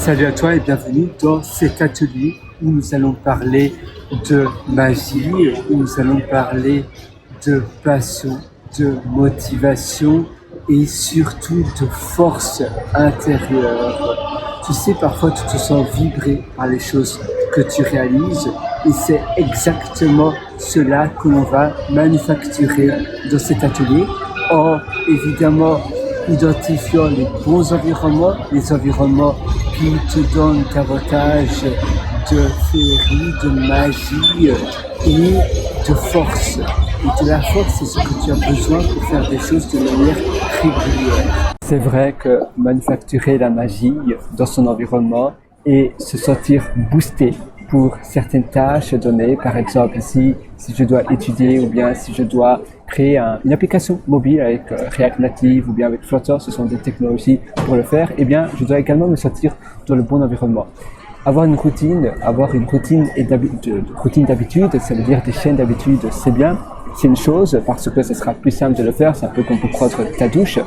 Salut à toi et bienvenue dans cet atelier où nous allons parler de magie, où nous allons parler de passion, de motivation et surtout de force intérieure. Tu sais, parfois tu te sens vibrer par les choses que tu réalises et c'est exactement cela que l'on va manufacturer dans cet atelier en évidemment identifiant les bons environnements, les environnements qui te donnent davantage de féerie, de magie et de force. Et de la force, c'est ce que tu as besoin pour faire des choses de manière régulière. C'est vrai que manufacturer la magie dans son environnement et se sentir boosté pour certaines tâches données, par exemple ici, si je dois étudier ou bien si je dois créer une application mobile avec React Native ou bien avec Flutter, ce sont des technologies pour le faire, eh bien je dois également me sentir dans le bon environnement. Avoir une routine d'habitude, ça veut dire des chaînes d'habitude, c'est bien, c'est une chose parce que ce sera plus simple de le faire, c'est un peu comme pour prendre ta douche.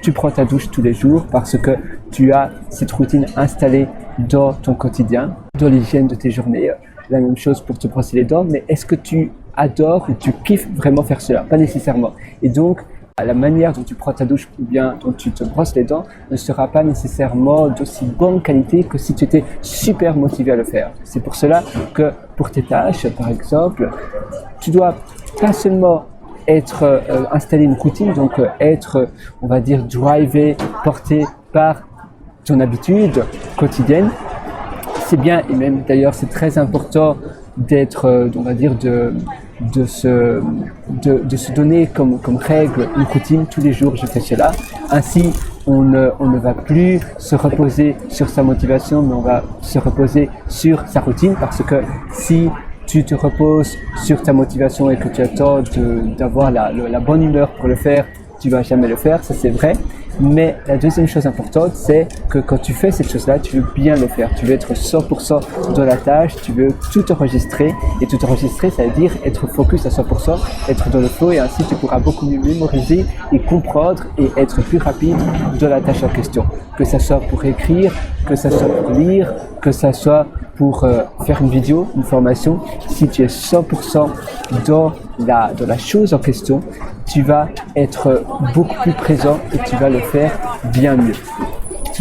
Tu prends ta douche tous les jours parce que tu as cette routine installée dans ton quotidien, dans l'hygiène de tes journées. La même chose pour te brosser les dents, mais est-ce que tu adores ou tu kiffes vraiment faire cela? Pas nécessairement. Et donc, la manière dont tu prends ta douche ou bien dont tu te brosses les dents ne sera pas nécessairement d'aussi bonne qualité que si tu étais super motivé à le faire. C'est pour cela que pour tes tâches, par exemple, tu dois pas seulement être installer une routine, donc être, on va dire, drivé, porté par ton habitude quotidienne. C'est bien et même d'ailleurs c'est très important d'être, on va dire, de se donner comme règle une routine. Tous les jours je fais cela. Ainsi on ne va plus se reposer sur sa motivation, mais on va se reposer sur sa routine, parce que si tu te reposes sur ta motivation et que tu attends d'avoir la bonne humeur pour le faire, tu vas jamais le faire, ça c'est vrai. Mais la deuxième chose importante, c'est que quand tu fais cette chose-là, tu veux bien le faire. Tu veux être 100% dans la tâche, tu veux tout enregistrer. Et tout enregistrer, ça veut dire être focus à 100%, être dans le flow, et ainsi tu pourras beaucoup mieux mémoriser et comprendre et être plus rapide dans la tâche en question. Que ça soit pour écrire, que ça soit pour lire, que ça soit pour faire une vidéo, une formation. Si tu es 100% dans la chose en question, tu vas être beaucoup plus présent et tu vas le faire bien mieux.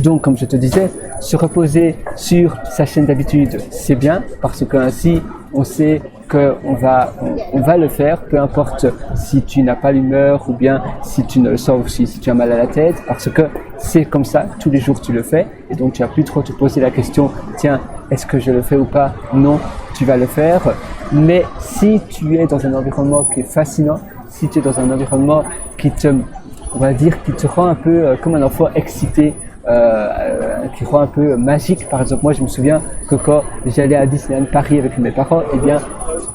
Donc, comme je te disais, se reposer sur sa chaîne d'habitude, c'est bien, parce qu'ainsi, on sait qu'on va le faire, peu importe si tu n'as pas l'humeur ou bien si tu ne le sens aussi, si tu as mal à la tête, parce que c'est comme ça, tous les jours tu le fais, et donc tu n'as plus trop te poser la question, tiens, est-ce que je le fais ou pas? Non, tu vas le faire. Mais si tu es dans un environnement qui est fascinant, si tu es dans un environnement qui te rend un peu comme un enfant excité, qui rend un peu magique. Par exemple, moi je me souviens que quand j'allais à Disneyland Paris avec mes parents, eh bien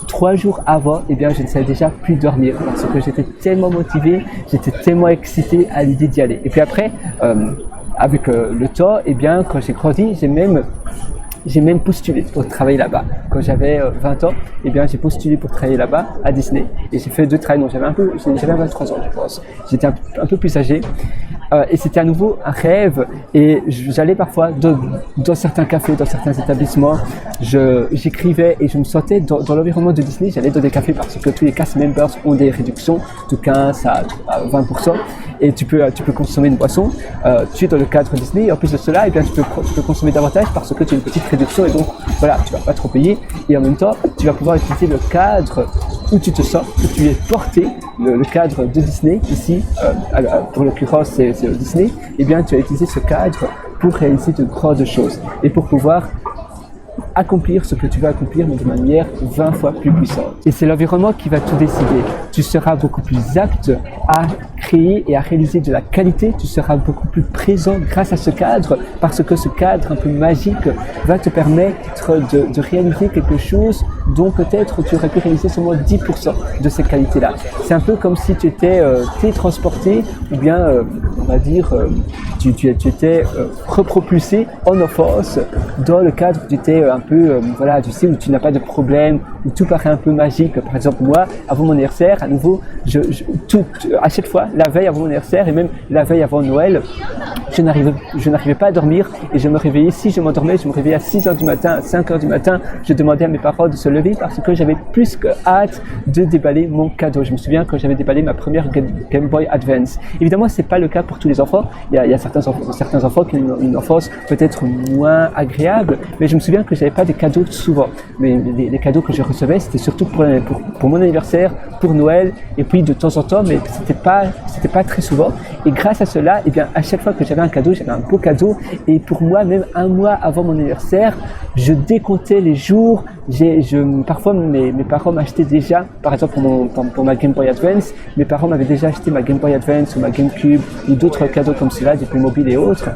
3 jours avant, eh bien je ne savais déjà plus dormir parce que j'étais tellement motivé, j'étais tellement excité à l'idée d'y aller. Et puis après, avec le temps, eh bien quand j'ai grandi, j'ai même postulé pour travailler là-bas. Quand j'avais 20 ans, eh bien, j'ai postulé pour travailler là-bas, à Disney. Et j'ai fait 2 travails, donc j'avais 23 ans, je pense. J'étais un peu plus âgé. Et c'était à nouveau un rêve. Et j'allais parfois dans certains cafés, dans certains établissements. J'écrivais et je me sentais dans l'environnement de Disney. J'allais dans des cafés parce que tous les cast members ont des réductions de 15 à 20%. Et tu peux consommer une boisson. Tu es dans le cadre Disney. Et en plus de cela, eh bien, tu peux consommer davantage parce que tu as une petite réduction, et donc voilà, tu vas pas trop payer, et en même temps tu vas pouvoir utiliser le cadre où tu te sens, où tu es porté, le cadre de Disney ici, pour l'occurrence c'est Disney, et bien tu vas utiliser ce cadre pour réaliser de grandes choses et pour pouvoir accomplir ce que tu veux accomplir, mais de manière 20 fois plus puissante. Et c'est l'environnement qui va tout décider. Tu seras beaucoup plus apte à créer et à réaliser de la qualité, tu seras beaucoup plus présent grâce à ce cadre, parce que ce cadre un peu magique va te permettre de réaliser quelque chose dont peut-être tu aurais pu réaliser seulement 10% de ces qualités-là. C'est un peu comme si tu étais télétransporté ou bien, on va dire, tu étais repropulsé en force dans le cadre où tu étais un peu, voilà, tu sais, où tu n'as pas de problème, où tout paraît un peu magique. Par exemple, moi, avant mon anniversaire, à nouveau, à chaque fois, la veille avant mon anniversaire et même la veille avant Noël, je n'arrivais pas à dormir et je me réveillais, si je m'endormais, je me réveillais à 6h du matin, à 5h du matin, je demandais à mes parents de se lever parce que j'avais plus que hâte de déballer mon cadeau. Je me souviens quand j'avais déballé ma première Game Boy Advance. Évidemment, c'est pas le cas pour tous les enfants. Il y a certains enfants qui ont une enfance peut-être moins agréable, mais je me souviens que j'avais pas des cadeaux souvent. Mais les cadeaux que je recevais, c'était surtout pour mon anniversaire, pour Noël, et puis de temps en temps, mais c'était pas très souvent. Et grâce à cela, eh bien, à chaque fois que j'avais un cadeau, j'avais un beau cadeau. Et pour moi, même un mois avant mon anniversaire, je décomptais les jours. Parfois, mes parents m'achetaient déjà, par exemple pour ma Game Boy Advance, mes parents m'avaient déjà acheté ma Game Boy Advance ou ma GameCube ou d'autres cadeaux comme cela, des Playmobil et autres.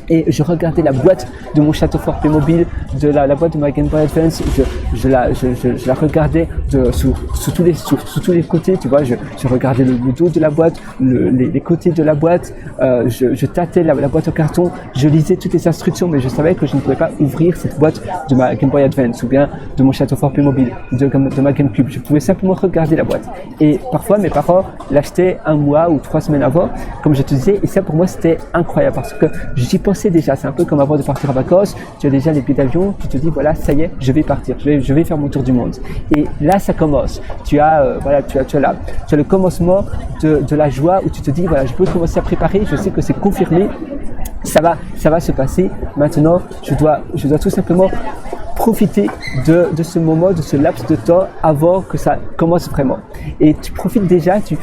Et je regardais la boîte de mon château fort Playmobil, de la boîte de ma Game Boy Advance, je la regardais sous tous les côtés, tu vois, je regardais le dos de la boîte, les côtés de la boîte, je tâtais la boîte en carton, je lisais toutes les instructions, mais je savais que je ne pouvais pas ouvrir cette boîte de ma Game Boy Advance ou bien de mon château fort Playmobil, de ma GameCube. Je pouvais simplement regarder la boîte. Et parfois, mes parents l'achetaient un mois ou 3 semaines avant, comme je te disais, et ça pour moi c'était incroyable parce que j'y pensais déjà. C'est un peu comme avant de partir en vacances, tu as déjà les billets d'avion, tu te dis voilà, ça y est, je vais partir, je vais faire mon tour du monde. Et là ça commence. Tu as le commencement de la joie où tu te dis voilà, je peux commencer à préparer, je sais que c'est confirmé, ça va se passer. Maintenant, je dois tout simplement profiter de ce moment, de ce laps de temps avant que ça commence vraiment. Et tu profites déjà, tu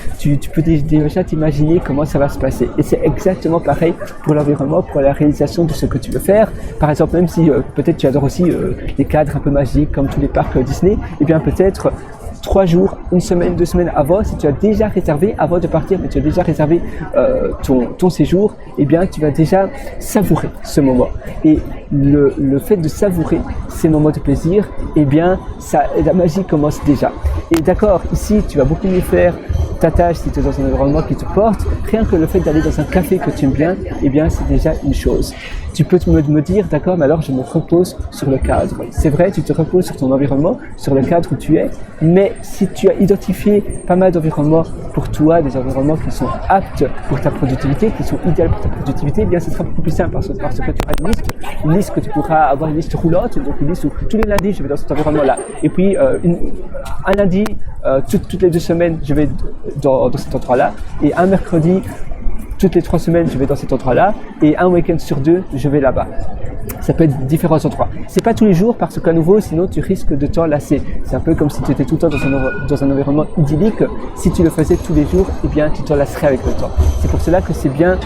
peux déjà t'imaginer comment ça va se passer. Et c'est exactement pareil pour l'environnement, pour la réalisation de ce que tu veux faire. Par exemple, même si peut-être tu adores aussi les cadres un peu magiques comme tous les parcs Disney, et bien peut-être 3 jours, 1 semaine, 2 semaines avant, si tu as déjà réservé, avant de partir, mais tu as déjà réservé ton séjour, eh bien tu vas déjà savourer ce moment. Et le fait de savourer ces moments de plaisir, eh bien la magie commence déjà. Et d'accord, ici tu vas beaucoup mieux faire ta tâche si tu es dans un environnement qui te porte. Rien que le fait d'aller dans un café que tu aimes bien, eh bien c'est déjà une chose. Tu peux me dire, d'accord, mais alors je me repose sur le cadre. C'est vrai, tu te reposes sur ton environnement, sur le cadre où tu es, mais si tu as identifié pas mal d'environnements pour toi, des environnements qui sont aptes pour ta productivité, qui sont idéaux pour ta productivité, eh bien ce sera beaucoup plus simple parce que tu auras une liste que tu pourras avoir, une liste roulante, donc une liste où tous les lundis je vais dans cet environnement-là. Et puis un lundi, toutes les 2 semaines, je vais dans cet endroit-là, et un mercredi, toutes les 3 semaines, je vais dans cet endroit-là, et un week-end sur 2, je vais là-bas. Ça peut être différents endroits. C'est pas tous les jours parce qu'à nouveau, sinon tu risques de t'en lasser. C'est un peu comme si tu étais tout le temps dans un environnement idyllique. Si tu le faisais tous les jours, eh bien tu t'en lasserais avec le temps. C'est pour cela que c'est bien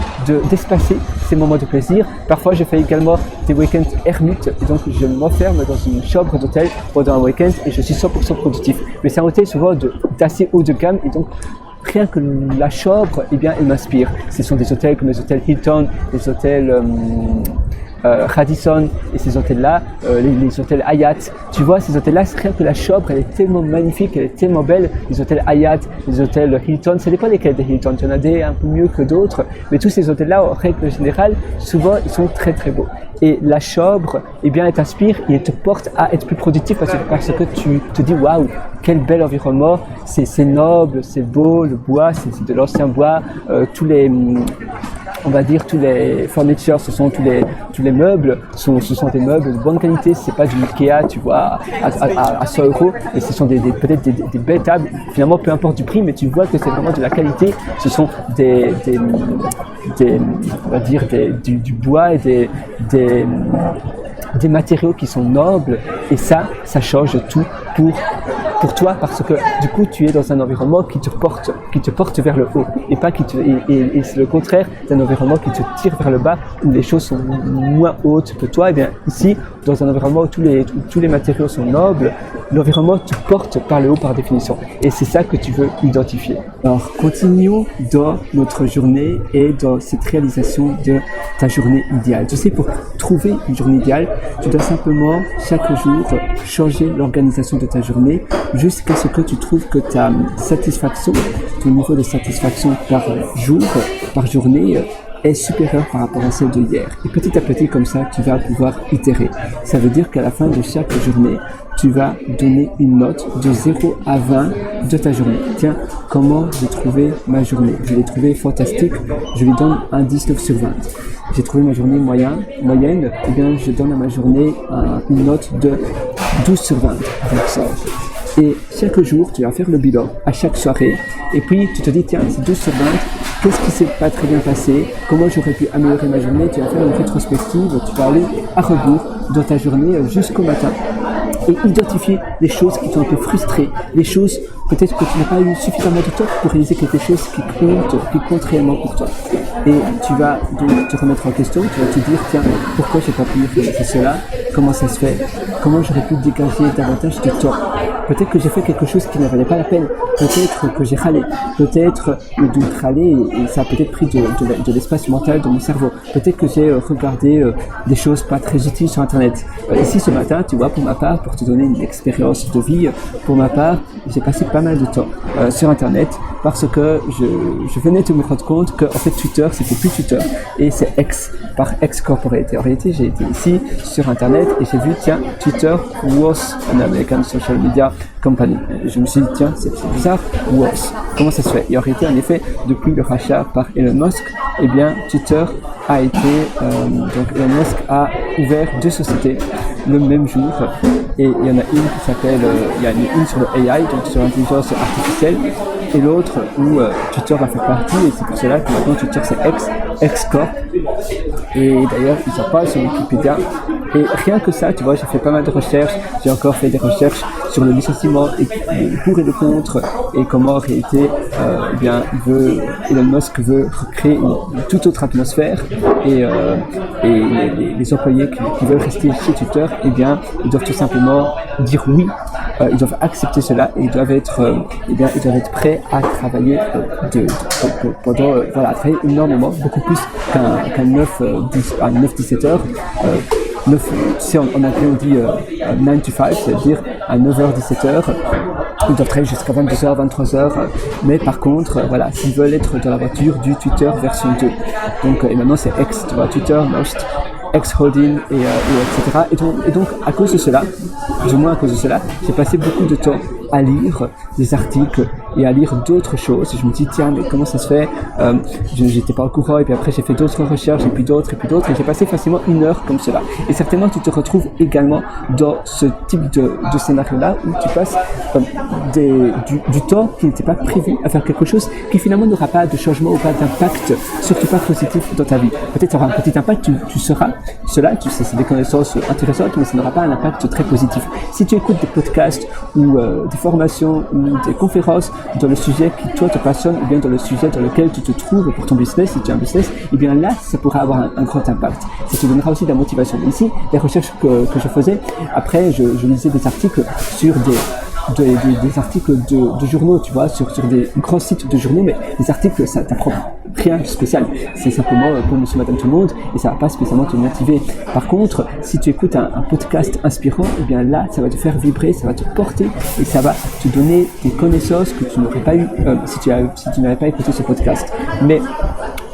d'espacer ces moments de plaisir. Parfois, je fais également des week-ends ermites, et donc je m'enferme dans une chambre d'hôtel pendant un week-end et je suis 100% productif. Mais c'est un hôtel souvent d'assez haut de gamme, et donc rien que la chambre, eh bien, elle m'inspire. Ce sont des hôtels comme les hôtels Hilton, les hôtels Radisson et ces hôtels-là, les hôtels Hyatt. Tu vois, ces hôtels-là, c'est rien que la chambre, elle est tellement magnifique, elle est tellement belle. Les hôtels Hyatt, les hôtels Hilton, ça dépend lesquels des Hilton. Il y en a des un peu mieux que d'autres, mais tous ces hôtels-là, en règle générale, souvent, ils sont très très beaux. Et la chambre, eh bien, elle t'inspire et elle te porte à être plus productif parce que tu te dis waouh, quel bel environnement, c'est noble, c'est beau, le bois, c'est de l'ancien bois, tous les furnitures, ce sont tous les meubles, ce sont des meubles de bonne qualité, c'est pas du Ikea, tu vois, à 100 €, et ce sont peut-être des belles tables, finalement peu importe du prix, mais tu vois que c'est vraiment de la qualité, ce sont du bois et des matériaux qui sont nobles, et ça change tout pour toi, parce que du coup tu es dans un environnement qui te porte vers le haut, et pas et c'est le contraire d'un environnement qui te tire vers le bas où les choses sont moins hautes que toi. Et bien ici dans un environnement où tous les matériaux sont nobles, l'environnement te porte par le haut par définition. Et c'est ça que tu veux identifier. Alors, continuons dans notre journée et dans cette réalisation de ta journée idéale. Tu sais, pour trouver une journée idéale, tu dois simplement chaque jour changer l'organisation de ta journée jusqu'à ce que tu trouves que ta satisfaction, ton niveau de satisfaction par jour, par journée, est supérieure par rapport à celle de hier. Et petit à petit, comme ça, tu vas pouvoir itérer. Ça veut dire qu'à la fin de chaque journée, tu vas donner une note de 0 à 20 de ta journée. Tiens, comment j'ai trouvé ma journée? Je l'ai trouvée fantastique, je lui donne un 19 sur 20. J'ai trouvé ma journée moyenne, eh bien, je donne à ma journée une note de 12 sur 20. Donc ça. Et chaque jour, tu vas faire le bilan à chaque soirée. Et puis, tu te dis, tiens, c'est 12 sur 20. Qu'est-ce qui s'est pas très bien passé? Comment j'aurais pu améliorer ma journée? Tu vas faire une rétrospective. Tu vas aller à rebours dans ta journée jusqu'au matin et identifier les choses qui t'ont un peu frustré, les choses peut-être que tu n'as pas eu suffisamment de temps pour réaliser quelque chose qui compte réellement pour toi. Et tu vas donc te remettre en question, tu vas te dire, tiens, pourquoi j'ai pas pu réaliser cela? Comment ça se fait? Comment j'aurais pu dégager davantage de temps? Peut-être que j'ai fait quelque chose qui ne valait pas la peine. Peut-être que j'ai râlé. Peut-être de râler et ça a peut-être pris de l'espace mental de mon cerveau. Peut-être que j'ai regardé des choses pas très utiles sur Internet. Ici ce matin, tu vois, pour ma part, pour te donner une expérience de vie, pour ma part, j'ai passé pas mal de temps sur Internet parce que je venais de me rendre compte que en fait Twitter, c'était plus Twitter et c'est X par X Corporate. Et en réalité, j'ai été ici sur Internet et j'ai vu, tiens, Twitter was an American social media company. Je me suis dit, tiens, c'est bizarre, was. Comment ça se fait? Et en réalité, en effet, depuis le rachat par Elon Musk, eh bien, Twitter a été, donc Elon Musk a ouvert 2 sociétés le même jour. Et il y en a une qui s'appelle, il y a une sur le AI, donc sur l'intelligence artificielle, et l'autre où Twitter va faire partie, et c'est pour cela que maintenant Twitter c'est X Corp. Et d'ailleurs, ils en parlent sur Wikipédia. Et rien que ça, tu vois, j'ai fait pas mal de recherches, j'ai encore fait des recherches sur le licenciement et le pour et le contre, et comment en réalité, eh bien, Elon Musk veut recréer une toute autre atmosphère, et les employés qui veulent rester chez Twitter, eh bien, ils doivent tout simplement dire oui, ils doivent accepter cela, et ils doivent être prêts à travailler pendant, voilà, à travailler énormément, beaucoup plus qu'un 9-17 heures. 9, tu sais, en anglais on dit 9 to 5, c'est-à-dire à 9h-17h. Ils doivent travailler jusqu'à 22h, 23h. Mais par contre, voilà, s'ils veulent être dans la voiture du Twitter version 2. Donc, et maintenant c'est X, tu vois, Twitter, Most, X Holding, etc. Et donc, à cause de cela, du moins à cause de cela, j'ai passé beaucoup de temps à lire des articles et à lire d'autres choses. Et je me dis, tiens, mais comment ça se fait? J'étais pas au courant, et puis après j'ai fait d'autres recherches, et puis d'autres, et j'ai passé facilement 1 heure comme cela. Et certainement tu te retrouves également dans ce type de scénario-là, où tu passes du temps qui n'était pas prévu à faire quelque chose qui finalement n'aura pas de changement ou pas d'impact, surtout pas positif dans ta vie. Peut-être ça aura un petit impact, tu seras cela, tu sais, c'est des connaissances intéressantes, mais ça n'aura pas un impact très positif. Si tu écoutes des podcasts ou des formations ou des conférences dans le sujet qui toi te passionne, ou bien dans le sujet dans lequel tu te trouves pour ton business, si tu as un business, et bien là ça pourra avoir un grand impact. Ça te donnera aussi de la motivation. Mais ici, les recherches que je faisais, après je lisais des articles sur des articles de journaux, tu vois, sur des grands sites de journaux, mais les articles, ça t'apprend rien de spécial. C'est simplement pour monsieur, madame, tout le monde, et ça va pas spécialement te motiver. Par contre, si tu écoutes un podcast inspirant, et bien là, ça va te faire vibrer, ça va te porter, et ça va te donner des connaissances que tu n'aurais pas eu si tu n'avais pas écouté ce podcast. Mais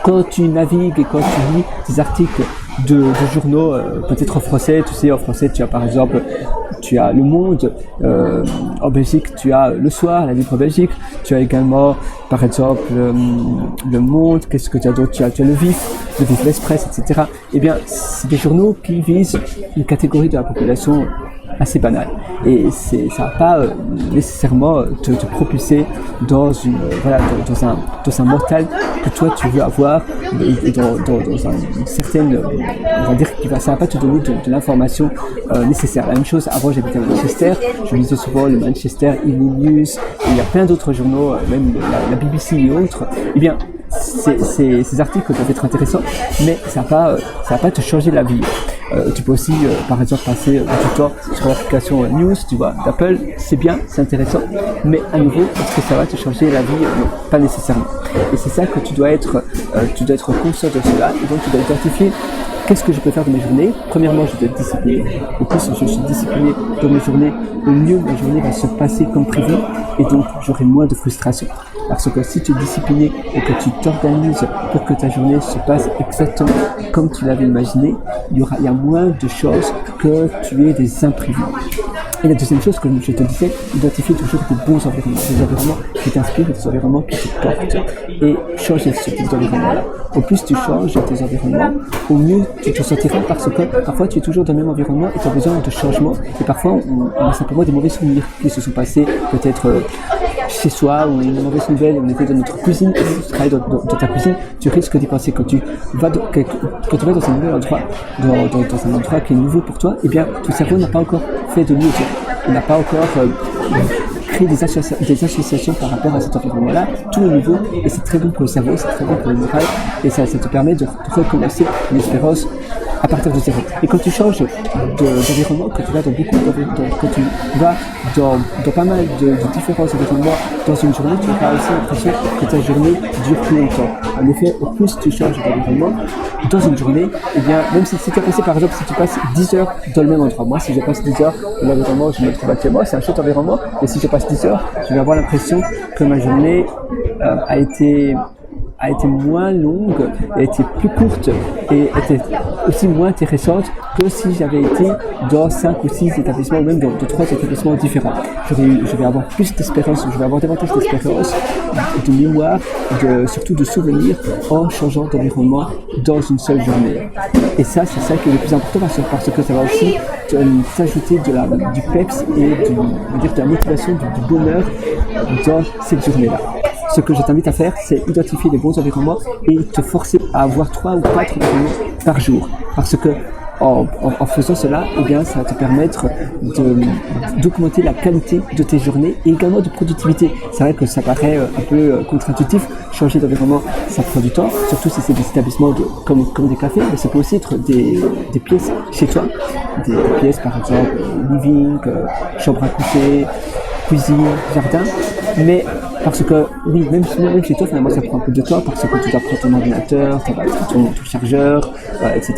quand tu navigues et quand tu lis des articles de journaux, peut-être en français, tu sais, en français tu as par exemple, tu as Le Monde, en Belgique tu as Le Soir, La Libre Belgique, tu as également par exemple Le Monde, qu'est-ce que tu as d'autre, tu as Le Vif, L'Express, etc. Eh bien, c'est des journaux qui visent une catégorie de la population assez banal, et ça va pas nécessairement te propulser dans un mental que toi tu veux avoir, et dans une certaine, on va dire, ça va pas te donner de l'information nécessaire. La même chose, avant j'habitais à Manchester, je lisais souvent le Manchester Evening News, et il y a plein d'autres journaux, même la BBC et autres. Eh bien, ces articles doivent être intéressants, mais ça va pas te changer la vie. Tu peux aussi, par exemple, passer du temps sur l'application News, tu vois, d'Apple, c'est bien, c'est intéressant, mais à nouveau, est-ce que ça va te changer la vie? Non, pas nécessairement. Et c'est ça que tu dois être conscient de cela, et donc tu dois identifier qu'est-ce que je peux faire de mes journées. Premièrement, je dois être discipliné. Au plus je suis discipliné dans mes journées, au mieux ma journée va se passer comme prévu, et donc j'aurai moins de frustration. Parce que si tu es discipliné et que tu t'organises pour que ta journée se passe exactement comme tu l'avais imaginé, il y a moins de chances que tu aies des imprévus. Et la deuxième chose, comme je te disais, identifier toujours des bons environnements, des environnements qui t'inspirent, des environnements qui te portent, et changer ce type d'environnement-là. Au plus tu changes tes environnements, au mieux tu te sentiras, parce que parfois tu es toujours dans le même environnement et tu as besoin de changement, et parfois on a simplement des mauvais souvenirs qui se sont passés, peut-être chez soi, ou une mauvaise nouvelle, on était dans notre cuisine, et si tu travailles dans ta cuisine, tu risques d'y penser. Quand tu vas dans un nouvel endroit, dans un endroit qui est nouveau pour toi, eh bien ton cerveau n'a pas encore fait de lieu, il n'a pas encore créé des associations par rapport à cet environnement-là. Tout est nouveau, et c'est très bon pour le cerveau, c'est très bon pour le moral, et ça te permet de recommencer une expérience à partir de zéro. Et quand tu changes d'environnement, quand tu vas dans pas mal de différents environnements dans une journée, tu auras aussi l'impression que ta journée dure plus longtemps. En effet, au plus tu changes d'environnement dans une journée, eh bien, même si tu as passé, par exemple, si tu passes 10 heures dans le même endroit, moi, si je passe 10 heures dans l'environnement où je me trouve actuellement, c'est un chouette environnement, et si je passe 10 heures, je vais avoir l'impression que ma journée a été moins longue, a été plus courte, et était aussi moins intéressante que si j'avais été dans 5 ou 6 établissements, ou même dans 3 établissements différents. Je vais avoir plus d'expérience, je vais avoir davantage d'expérience, de mémoire, surtout de souvenirs, en changeant d'environnement dans une seule journée. Et ça, c'est ça qui est le plus important, parce que ça va aussi s'ajouter du peps et de la motivation, du bonheur dans cette journée-là. Ce que je t'invite à faire, c'est identifier les bons environnements et te forcer à avoir 3 ou 4 environnements par jour. Parce que en faisant cela, eh bien, ça va te permettre d'augmenter la qualité de tes journées et également de productivité. C'est vrai que ça paraît un peu contre-intuitif, changer d'environnement, ça prend du temps, surtout si c'est des établissements comme des cafés, mais ça peut aussi être des pièces chez toi, des pièces par exemple living, chambre à coucher, cuisine, jardin, mais parce que, oui, même chez toi, finalement, ça prend un peu de temps, parce que tu dois prendre ton ordinateur, ton chargeur, etc.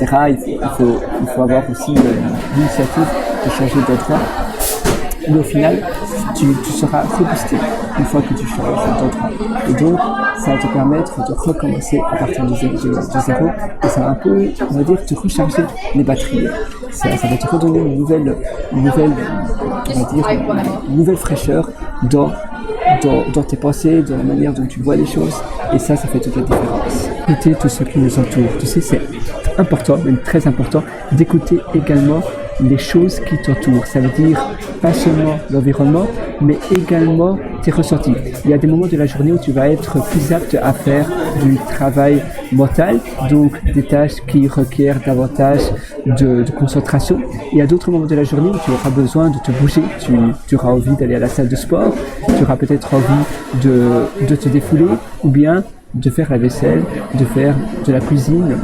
Il faut avoir aussi l'initiative de changer d'endroit. Mais au final, tu seras reboosté une fois que tu changes d'endroit. Et donc, ça va te permettre de recommencer à partir de zéro. Et ça va un peu, on va dire, te recharger les batteries. Ça va te redonner une nouvelle fraîcheur dans tes pensées, dans la manière dont tu vois les choses, et ça fait toute la différence. Écouter tout ce qui nous entoure, tu sais, c'est important, même très important, d'écouter également les choses qui t'entourent. Ça veut dire pas seulement l'environnement, mais également tes ressentis. Il y a des moments de la journée où tu vas être plus apte à faire du travail mental, donc des tâches qui requièrent davantage de concentration. Il y a d'autres moments de la journée où tu auras besoin de te bouger, tu auras envie d'aller à la salle de sport, tu auras peut-être envie de te défouler, ou bien de faire la vaisselle, de faire de la cuisine,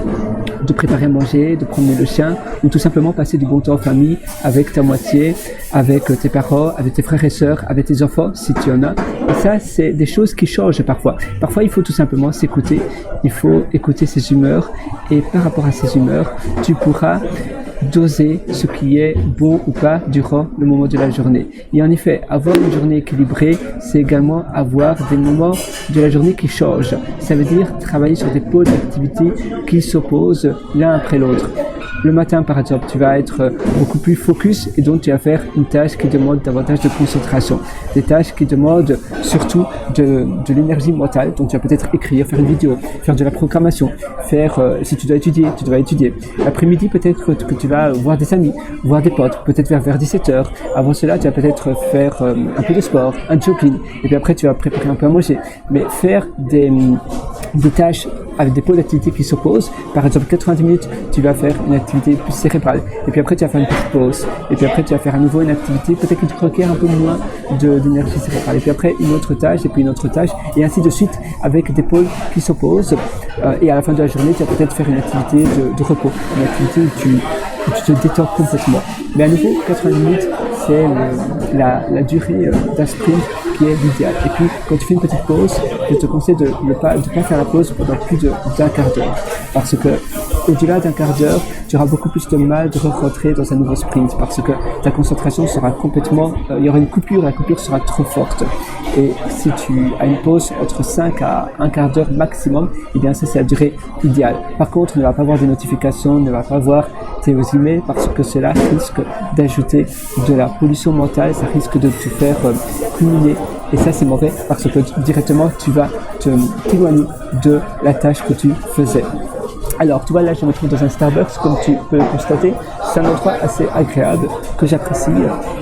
de préparer à manger, de promener le chien, ou tout simplement passer du bon temps en famille avec ta moitié, avec tes parents, avec tes frères et sœurs, avec tes enfants si tu en as. Et ça, c'est des choses qui changent parfois. Parfois, il faut tout simplement s'écouter, il faut écouter ses humeurs, et par rapport à ses humeurs, tu pourras doser ce qui est bon ou pas durant le moment de la journée. Et en effet, avoir une journée équilibrée, c'est également avoir des moments de la journée qui changent. Ça veut dire travailler sur des pôles d'activité qui s'opposent l'un après l'autre. Le matin, par exemple, tu vas être beaucoup plus focus, et donc tu vas faire une tâche qui demande davantage de concentration. Des tâches qui demandent surtout de l'énergie mentale. Donc tu vas peut-être écrire, faire une vidéo, faire de la programmation, si tu dois étudier, tu dois étudier. L'après-midi, peut-être que tu vas voir des amis, voir des potes, peut-être vers 17h. Avant cela, tu vas peut-être faire un peu de sport, un jogging, et puis après tu vas préparer un peu à manger. Mais faire des tâches avec des pôles d'activité qui s'opposent. Par exemple, 90 minutes, tu vas faire une activité plus cérébrale. Et puis après, tu vas faire une petite pause. Et puis après, tu vas faire à nouveau une activité peut-être qui te requiert un peu moins d'énergie cérébrale. Et puis après, une autre tâche, et puis une autre tâche, et ainsi de suite, avec des pôles qui s'opposent. Et à la fin de la journée, tu vas peut-être faire une activité de repos. Une activité où tu te détends complètement. Mais à nouveau, 90 minutes, c'est la durée d'un sprint qui est l'idéal. Et puis, quand tu fais une petite pause, je te conseille de ne pas faire la pause pendant plus d'un quart d'heure. Parce que, au-delà d'un quart d'heure, tu auras beaucoup plus de mal de rentrer dans un nouveau sprint parce que ta concentration sera complètement, il y aura une coupure, la coupure sera trop forte. Et si tu as une pause entre 5 à un quart d'heure maximum, eh bien ça c'est la durée idéale. Par contre, ne va pas voir des notifications, ne va pas voir tes emails parce que cela risque d'ajouter de la pollution mentale, ça risque de te faire culminer. Et ça c'est mauvais parce que directement tu vas t'éloigner de la tâche que tu faisais. Alors, tu vois, là, je me trouve dans un Starbucks, comme tu peux le constater. C'est un endroit assez agréable, que j'apprécie.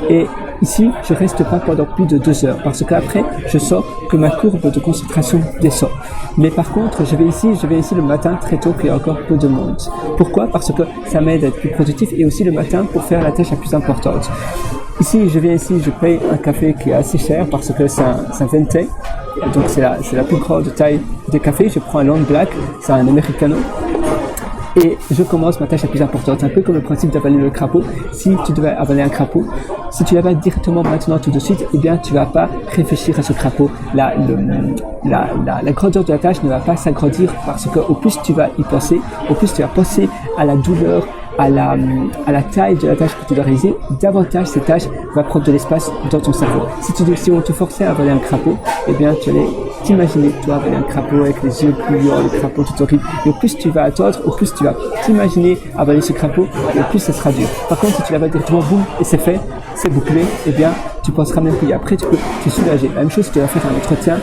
Et ici, je reste pas pendant plus de 2 heures, parce qu'après, je sens que ma courbe de concentration descend. Mais par contre, je vais ici le matin très tôt, qu'il y a encore peu de monde. Pourquoi? Parce que ça m'aide à être plus productif, et aussi le matin pour faire la tâche la plus importante. Ici, je paye un café qui est assez cher, parce que c'est un venti. Donc, c'est la plus grande taille des cafés. Je prends un long black, c'est un americano. Et je commence ma tâche la plus importante, un peu comme le principe d'avaler le crapaud. Si tu devais avaler un crapaud, si tu l'avales directement maintenant tout de suite, eh bien tu vas pas réfléchir à ce crapaud. La grandeur de la tâche ne va pas s'agrandir parce que au plus tu vas y penser, au plus tu vas penser à la douleur, à la taille de la tâche que tu dois réaliser, davantage cette tâche va prendre de l'espace dans ton cerveau. Si on te forçait à avaler un crapaud, eh bien tu allais t'imaginer toi avaler un crapaud avec les yeux pliants, le crapaud tout horrible. Et au plus tu vas attendre, au plus tu vas t'imaginer avaler ce crapaud, et au plus ça sera dur. Par contre, si tu l'avales directement, boum, et c'est fait, c'est bouclé, eh bien tu penseras même plus. Après, tu peux te soulager. La même chose si tu vas faire un entretien,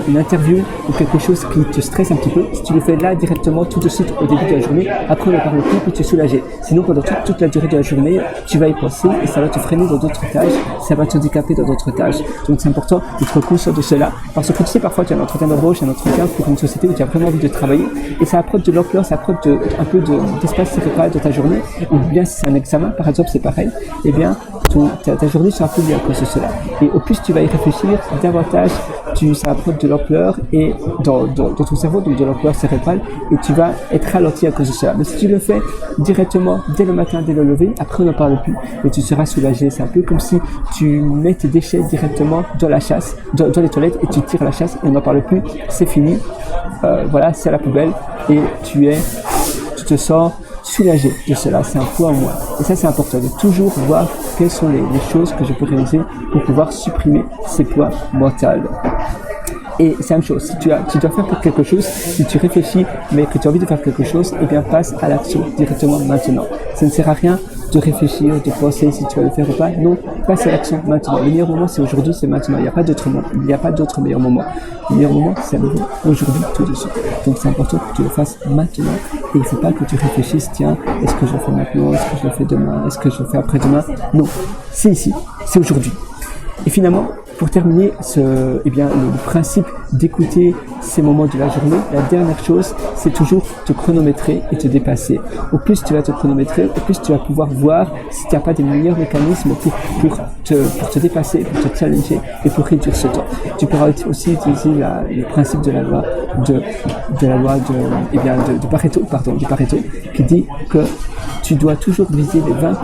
une interview ou quelque chose qui te stresse un petit peu. Si tu le fais là directement, tout de suite au début de la journée, après on ne parle plus, puis tu es soulagé. Sinon, pendant toute la durée de la journée, tu vas y penser et ça va te freiner dans d'autres tâches, ça va te handicaper dans d'autres tâches. Donc c'est important d'être conscient de cela. Parce que tu sais, parfois tu as un entretien d'embauche, un entretien pour une société où tu as vraiment envie de travailler et ça apporte de l'ampleur, ça apporte un peu d'espace cérébral de ta journée. Ou bien si c'est un examen, par exemple, c'est pareil, eh bien ta journée sera plus liée à cause de cela. Et au plus tu vas y réfléchir, davantage ça va prendre de l'ampleur et dans ton cerveau, donc de l'ampleur cérébrale, et tu vas être ralenti à cause de cela. Mais si tu le fais directement dès le matin, dès le lever, après on n'en parle plus et tu seras soulagé. C'est un peu comme si tu mets tes déchets directement dans la chasse, dans les toilettes, et tu tires la chasse et on n'en parle plus, c'est fini, voilà, c'est à la poubelle et tu te sens soulagé de cela. C'est un poids en moins. Et ça, c'est important de toujours voir quelles sont les choses que je peux réaliser pour pouvoir supprimer ces poids mentaux. Et c'est la même chose, si tu dois faire quelque chose, si tu réfléchis mais que tu as envie de faire quelque chose, eh bien passe à l'action directement maintenant. Ça ne sert à rien de réfléchir, de penser si tu vas le faire ou pas. Non, passe à l'action maintenant. Le meilleur moment c'est aujourd'hui, c'est maintenant. Il n'y a pas d'autre moment. Il n'y a pas d'autre meilleur moment. Le meilleur moment c'est aujourd'hui, tout de suite. Donc c'est important que tu le fasses maintenant. Et il ne faut pas que tu réfléchisses, tiens, est-ce que je le fais maintenant, est-ce que je le fais demain, est-ce que je le fais après-demain? Non, c'est ici, c'est aujourd'hui. Et finalement, pour terminer, le principe d'écouter ces moments de la journée, la dernière chose, c'est toujours te chronométrer et te dépasser. Au plus tu vas te chronométrer, au plus tu vas pouvoir voir si tu n'as pas des meilleurs mécanismes pour te dépasser, pour te challenger et pour réduire ce temps. Tu pourras aussi utiliser le principe de la loi de Pareto, qui dit que tu dois toujours viser les 20%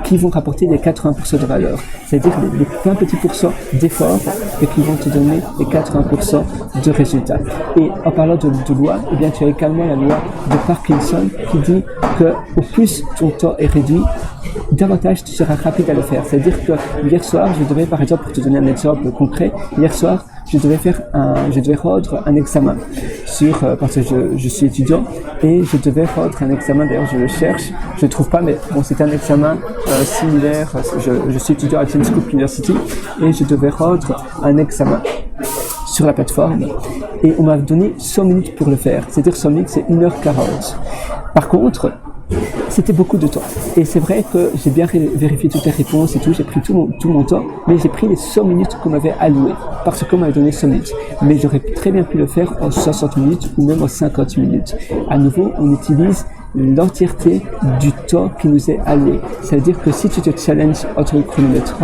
qui vont rapporter les 80% de valeur. C'est-à-dire les 20 petits pourcents d'efforts et qui vont te donner les 80% de résultats. Et en parlant de loi, eh bien, tu as également la loi de Parkinson qui dit que au plus ton temps est réduit, davantage tu seras rapide à le faire. C'est-à-dire que hier soir, je devais, par exemple, pour te donner un exemple concret, hier soir, je devais rendre un examen parce que je suis étudiant et je devais rendre un examen, d'ailleurs je le cherche, je ne trouve pas, mais bon, c'était un examen similaire, je suis étudiant à James Cook University et je devais rendre un examen sur la plateforme et on m'a donné 100 minutes pour le faire, c'est-à-dire 100 minutes c'est 1h40. Par contre, c'était beaucoup de temps. Et c'est vrai que j'ai bien vérifié toutes les réponses et tout, j'ai pris tout mon temps, mais j'ai pris les 100 minutes qu'on m'avait allouées, parce qu'on m'avait donné 100 minutes. Mais j'aurais très bien pu le faire en 60 minutes ou même en 50 minutes. À nouveau, on utilise l'entièreté du temps qui nous est alloué. Ça veut dire que si tu te challenges entre le chronomètre,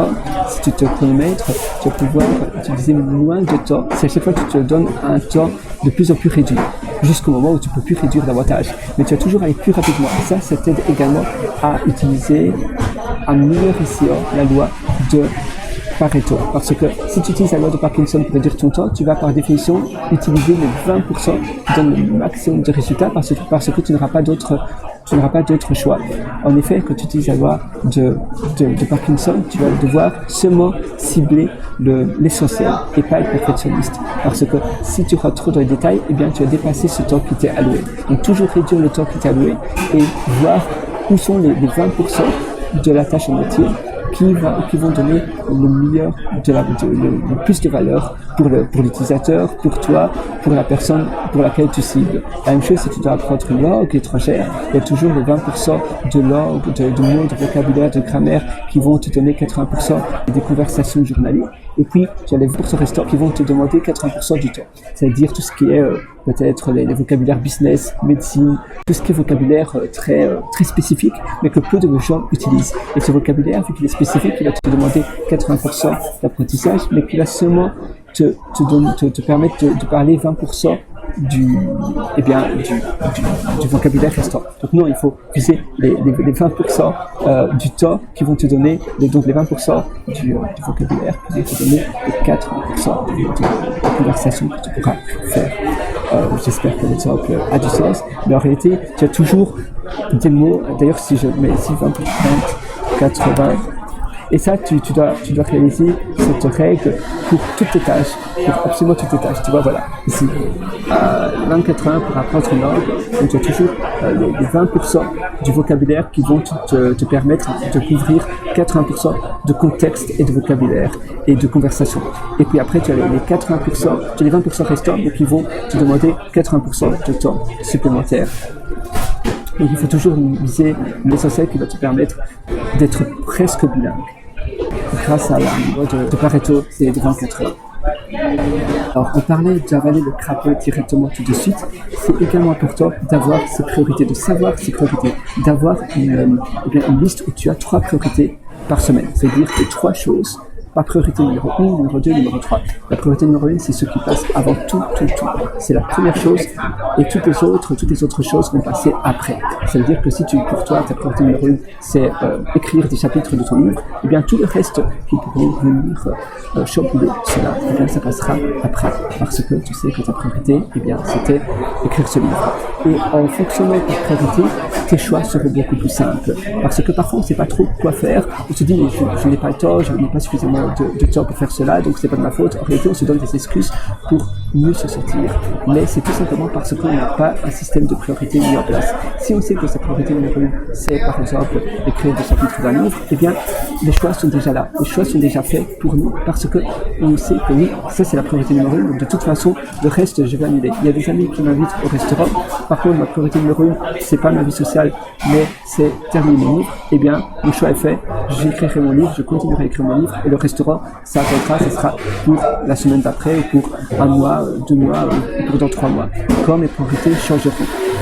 si tu te chronomètres, tu vas pouvoir utiliser moins de temps. C'est à chaque fois que tu te donnes un temps de plus en plus réduit, jusqu'au moment où tu peux plus réduire davantage. Mais tu vas toujours aller plus rapidement. Et ça t'aide également à utiliser, à mieux réussir la loi de Pareto. Parce que si tu utilises la loi de Parkinson pour réduire ton temps, tu vas par définition utiliser les 20% qui donnent le maximum de résultats parce que tu n'auras pas d'autre choix. En effet, quand tu utilises la loi de Parkinson, tu vas devoir seulement cibler l'essentiel et pas être perfectionniste. Parce que si tu rentres trop dans les détails, eh bien, tu vas dépasser ce temps qui t'est alloué. Donc, toujours réduire le temps qui t'est alloué et voir où sont les 20% de la tâche en entier qui vont donner le meilleur, le plus de valeur pour l'utilisateur, pour toi, pour la personne pour laquelle tu cibles. La même chose, si tu dois apprendre une langue qui est trop chère, il y a toujours les 20% de langue, de mots, de vocabulaire, de grammaire qui vont te donner 80% des conversations journalières. Et puis, tu as les 20% restants qui vont te demander 80% du temps. C'est-à-dire tout ce qui est peut-être les vocabulaires business, médecine, tout ce qui est vocabulaire très spécifique, mais que peu de gens utilisent. Et ce vocabulaire, vu qu'il est spécifique, il va te demander 80% d'apprentissage, mais qu'il va seulement te permettre de parler 20% du vocabulaire restant. Donc non, il faut viser les 20% du temps qui vont te donner, donc les 20% du vocabulaire qui vont te donner les 80% de conversation que tu pourras faire. J'espère que l'exemple a du sens, mais en réalité, tu as toujours des mots, d'ailleurs si je mets ici 20, 80, et ça, tu dois réaliser cette règle pour toutes tes tâches, pour absolument toutes tes tâches. Tu vois, voilà, ici, 24 heures pour apprendre une langue, donc tu as toujours les 20% du vocabulaire qui vont te permettre de couvrir 80% de contexte et de vocabulaire et de conversation. Et puis après, tu as les 80%, tu as les 20% restants, donc ils vont te demander 80% de temps supplémentaire. Donc il faut toujours viser l'essentiel qui va te permettre d'être presque bilingue. Grâce à la loi de Pareto, c'est les 24 heures. Alors, on parlait d'avaler le crapaud directement tout de suite. C'est également important d'avoir ses priorités, de savoir ses priorités, d'avoir une liste où tu as 3 priorités par semaine. C'est-à-dire que 3 choses. Pas priorité numéro 1, numéro 2, numéro 3. La priorité numéro 1, c'est ce qui passe avant tout. C'est la première chose et toutes les autres choses vont passer après. Ça veut dire que si pour toi, ta priorité numéro 1, c'est écrire des chapitres de ton livre, eh bien tout le reste qui pourrait venir chambouler cela, eh bien ça passera après. Parce que tu sais que ta priorité, eh bien c'était écrire ce livre. Et en fonctionnant par priorité, tes choix seront beaucoup plus simples. Parce que parfois on ne sait pas trop quoi faire. On se dit, mais je n'ai pas le temps, je n'ai pas suffisamment de temps pour faire cela, donc c'est pas de ma faute. En réalité, on se donne des excuses pour mieux se sortir. Mais c'est tout simplement parce qu'on n'a pas un système de priorité mis en place. Si on sait que sa priorité numéro 1, c'est par exemple écrire des chapitres d'un livre, eh bien, les choix sont déjà là. Les choix sont déjà faits pour nous parce que on sait que oui, ça c'est la priorité numéro 1. Donc de toute façon, le reste, je vais annuler. Il y a des amis qui m'invitent au restaurant. Par contre, ma priorité numéro 1, c'est pas ma vie sociale, mais c'est terminer mon livre. Eh bien, le choix est fait. J'écrirai mon livre, je continuerai à écrire mon livre et le restaurant, ça sera pour la semaine d'après, ou pour un mois, 2 mois, ou pour dans 3 mois. Quand mes priorités changeront.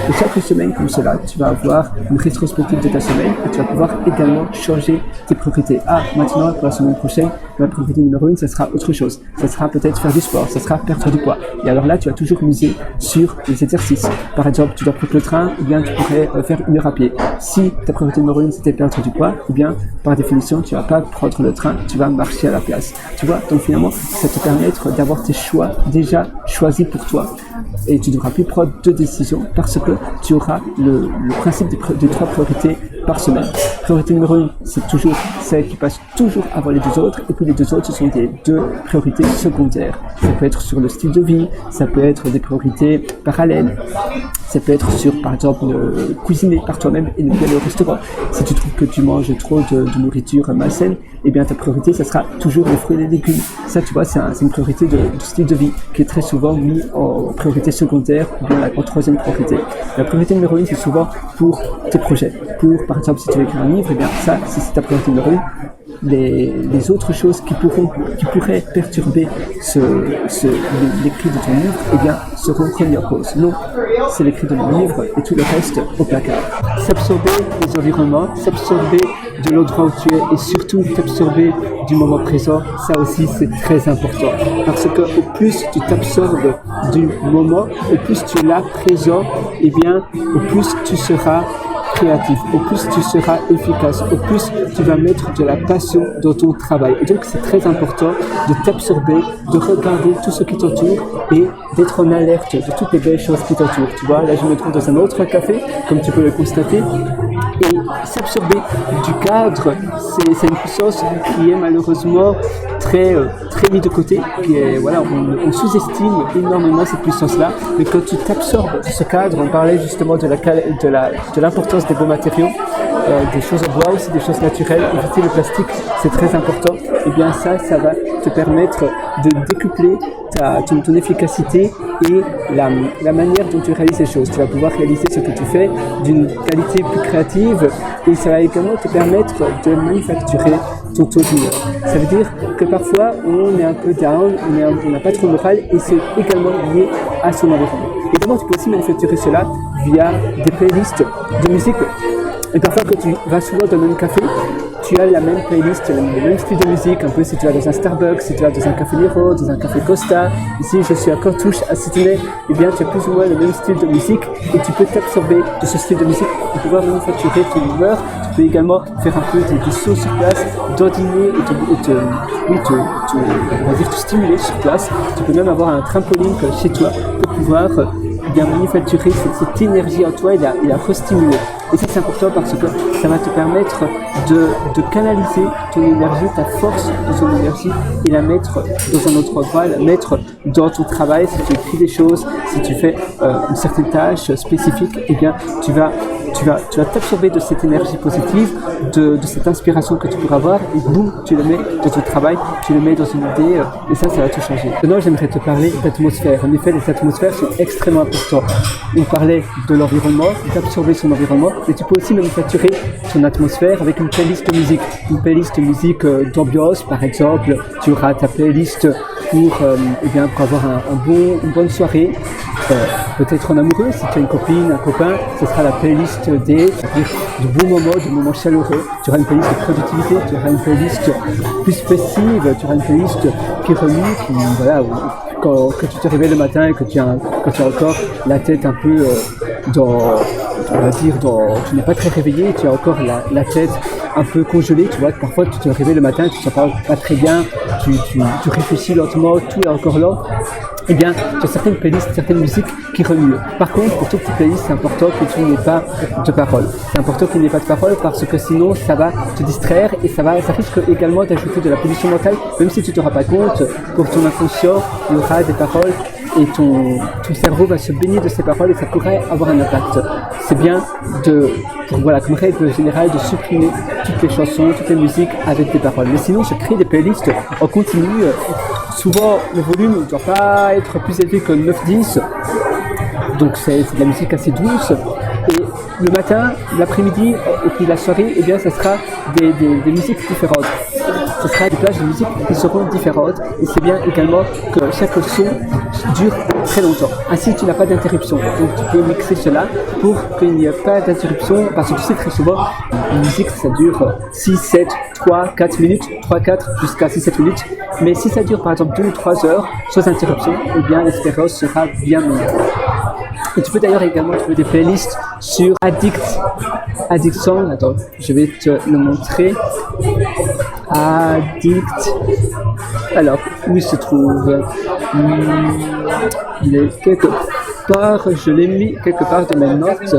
Et chaque semaine comme cela, tu vas avoir une rétrospective de ta semaine et tu vas pouvoir également changer tes priorités. Maintenant, pour la semaine prochaine, ma priorité numéro 1, ça sera autre chose. Ça sera peut-être faire du sport, ça sera perdre du poids. Et alors là, tu vas toujours miser sur les exercices. Par exemple, tu dois prendre le train, ou bien tu pourrais faire 1 heure à pied. Si ta priorité numéro 1, c'était perdre du poids, ou bien, par définition, tu vas pas prendre le train, tu vas marcher à la place. Tu vois, donc finalement, ça te permettre d'avoir tes choix déjà choisis pour toi. Et tu ne devras plus prendre 2 décisions parce que tu auras le principe des 3 priorités par semaine. priorité numéro 1, c'est toujours celle qui passe toujours avant les deux autres, et puis les deux autres, ce sont des deux priorités secondaires. Ça peut être sur le style de vie, ça peut être des priorités parallèles, ça peut être sur, par exemple, cuisiner par toi-même et ne plus aller au restaurant. Si tu trouves que tu manges trop de nourriture malsaine, eh bien ta priorité, ça sera toujours les fruits et les légumes. Ça, tu vois, c'est une priorité de style de vie qui est très souvent mis en priorité secondaire ou bien en troisième priorité. La priorité numéro 1, c'est souvent pour tes projets. Pour, par exemple, si tu veux écrire un livre, eh bien ça, si c'est ta priorité numéro 1, les autres choses qui pourraient perturber l'écrit de ton livre, eh bien, seront remis en cause. Non, c'est l'écrit de mon livre et tout le reste au placard. S'absorber des environnements, s'absorber de l'endroit où tu es et surtout t'absorber du moment présent, ça aussi c'est très important. Parce que au plus tu t'absorbes du moment, au plus tu es là présent, eh bien, au plus tu seras créatif, au plus tu seras efficace, au plus tu vas mettre de la passion dans ton travail. Et donc c'est très important de t'absorber, de regarder tout ce qui t'entoure et d'être en alerte de toutes les belles choses qui t'entourent. Tu vois, là je me trouve dans un autre café, comme tu peux le constater, et s'absorber du cadre, c'est une puissance qui est malheureusement très mis de côté, qui est, voilà, on sous-estime énormément cette puissance-là, mais quand tu t'absorbes de ce cadre, on parlait justement de l'importance des beaux matériaux, des choses en bois aussi, des choses naturelles, éviter le plastique, c'est très important, et bien ça va te permettre de décupler ton efficacité et la manière dont tu réalises les choses. Tu vas pouvoir réaliser ce que tu fais d'une qualité plus créative et ça va également te permettre de manufacturer ton taux d'humeur. Ça veut dire que parfois on est un peu down, on n'a pas trop de morale et c'est également lié à son environnement. Évidemment, tu peux aussi manufacturer cela via des playlists de musique. Et parfois, quand tu vas souvent dans le même café, tu as la même playlist, le même style de musique, un peu si tu vas dans un Starbucks, si tu vas dans un café Nero, dans un café Costa. Ici, je suis à Cartouche, à Sydney, eh bien, tu as plus ou moins le même style de musique et tu peux t'absorber de ce style de musique pour pouvoir manufacturer ton humeur. Tu peux également faire un peu des sauts sur place, dandiner et on va dire te stimuler sur place. Tu peux même avoir un trampoline chez toi pour pouvoir bien manufacturer cette énergie en toi et la restimuler. Et ça, c'est important parce que ça va te permettre de canaliser ton énergie, ta force de ton énergie et la mettre dans un autre endroit, la mettre dans ton travail. Si tu écris des choses, si tu fais une certaine tâche spécifique, eh bien, tu vas t'absorber de cette énergie positive, de cette inspiration que tu pourras avoir et boum, tu le mets dans ton travail, tu le mets dans une idée et ça va tout changer. Maintenant, j'aimerais te parler d'atmosphère. En effet, les atmosphères sont extrêmement importantes. On parlait de l'environnement, d'absorber son environnement, mais tu peux aussi manufacturer ton atmosphère avec une playlist musique. Une playlist musique d'ambiance, par exemple, tu auras ta playlist pour avoir une bonne soirée, peut-être en amoureux, si tu as une copine, un copain, ce sera la playlist c'est-à-dire de bons moments chaleureux. Tu auras une playlist de productivité, tu auras une playlist plus festive, tu auras une playlist qui remue, quand tu te réveilles le matin et que tu as encore la tête un peu tu n'es pas très réveillé, tu as encore la tête un peu congelée, tu vois, parfois tu te réveilles le matin, tu ne te sens pas très bien, tu réfléchis lentement, tout est encore lent. Eh bien, tu as certaines playlists, certaines musiques qui remuent. Par contre, pour toutes ces playlists, c'est important que tu n'aies pas de paroles. C'est important qu'il n'y ait pas de paroles parce que sinon, ça va te distraire et ça risque également d'ajouter de la pollution mentale, même si tu ne te rends pas compte. Pour ton inconscient, il y aura des paroles et ton cerveau va se baigner de ces paroles et ça pourrait avoir un impact. C'est bien comme règle générale de supprimer toutes les chansons, toutes les musiques avec des paroles. Mais sinon, je crée des playlists en continu. Souvent, le volume ne doit pas être plus élevé que 9-10. Donc, c'est de la musique assez douce. Et le matin, l'après-midi et puis la soirée, eh bien, ça sera des musiques différentes. Ce sera des plages de musique qui seront différentes. Et c'est bien également que chaque son dure très longtemps. Ainsi, tu n'as pas d'interruption. Donc, tu peux mixer cela pour qu'il n'y ait pas d'interruption. Parce que tu sais, très souvent, une musique, ça dure 6, 7, 3, 4 minutes, 3, 4, jusqu'à 6, 7 minutes. Mais si ça dure, par exemple, 2 ou 3 heures, sans interruption, eh bien, l'expérience sera bien meilleure. Et tu peux d'ailleurs également trouver des playlists sur Addict Song. Attends, je vais te le montrer. Addict. Alors, où il se trouve? Il est quelque part, je l'ai mis quelque part de mes notes.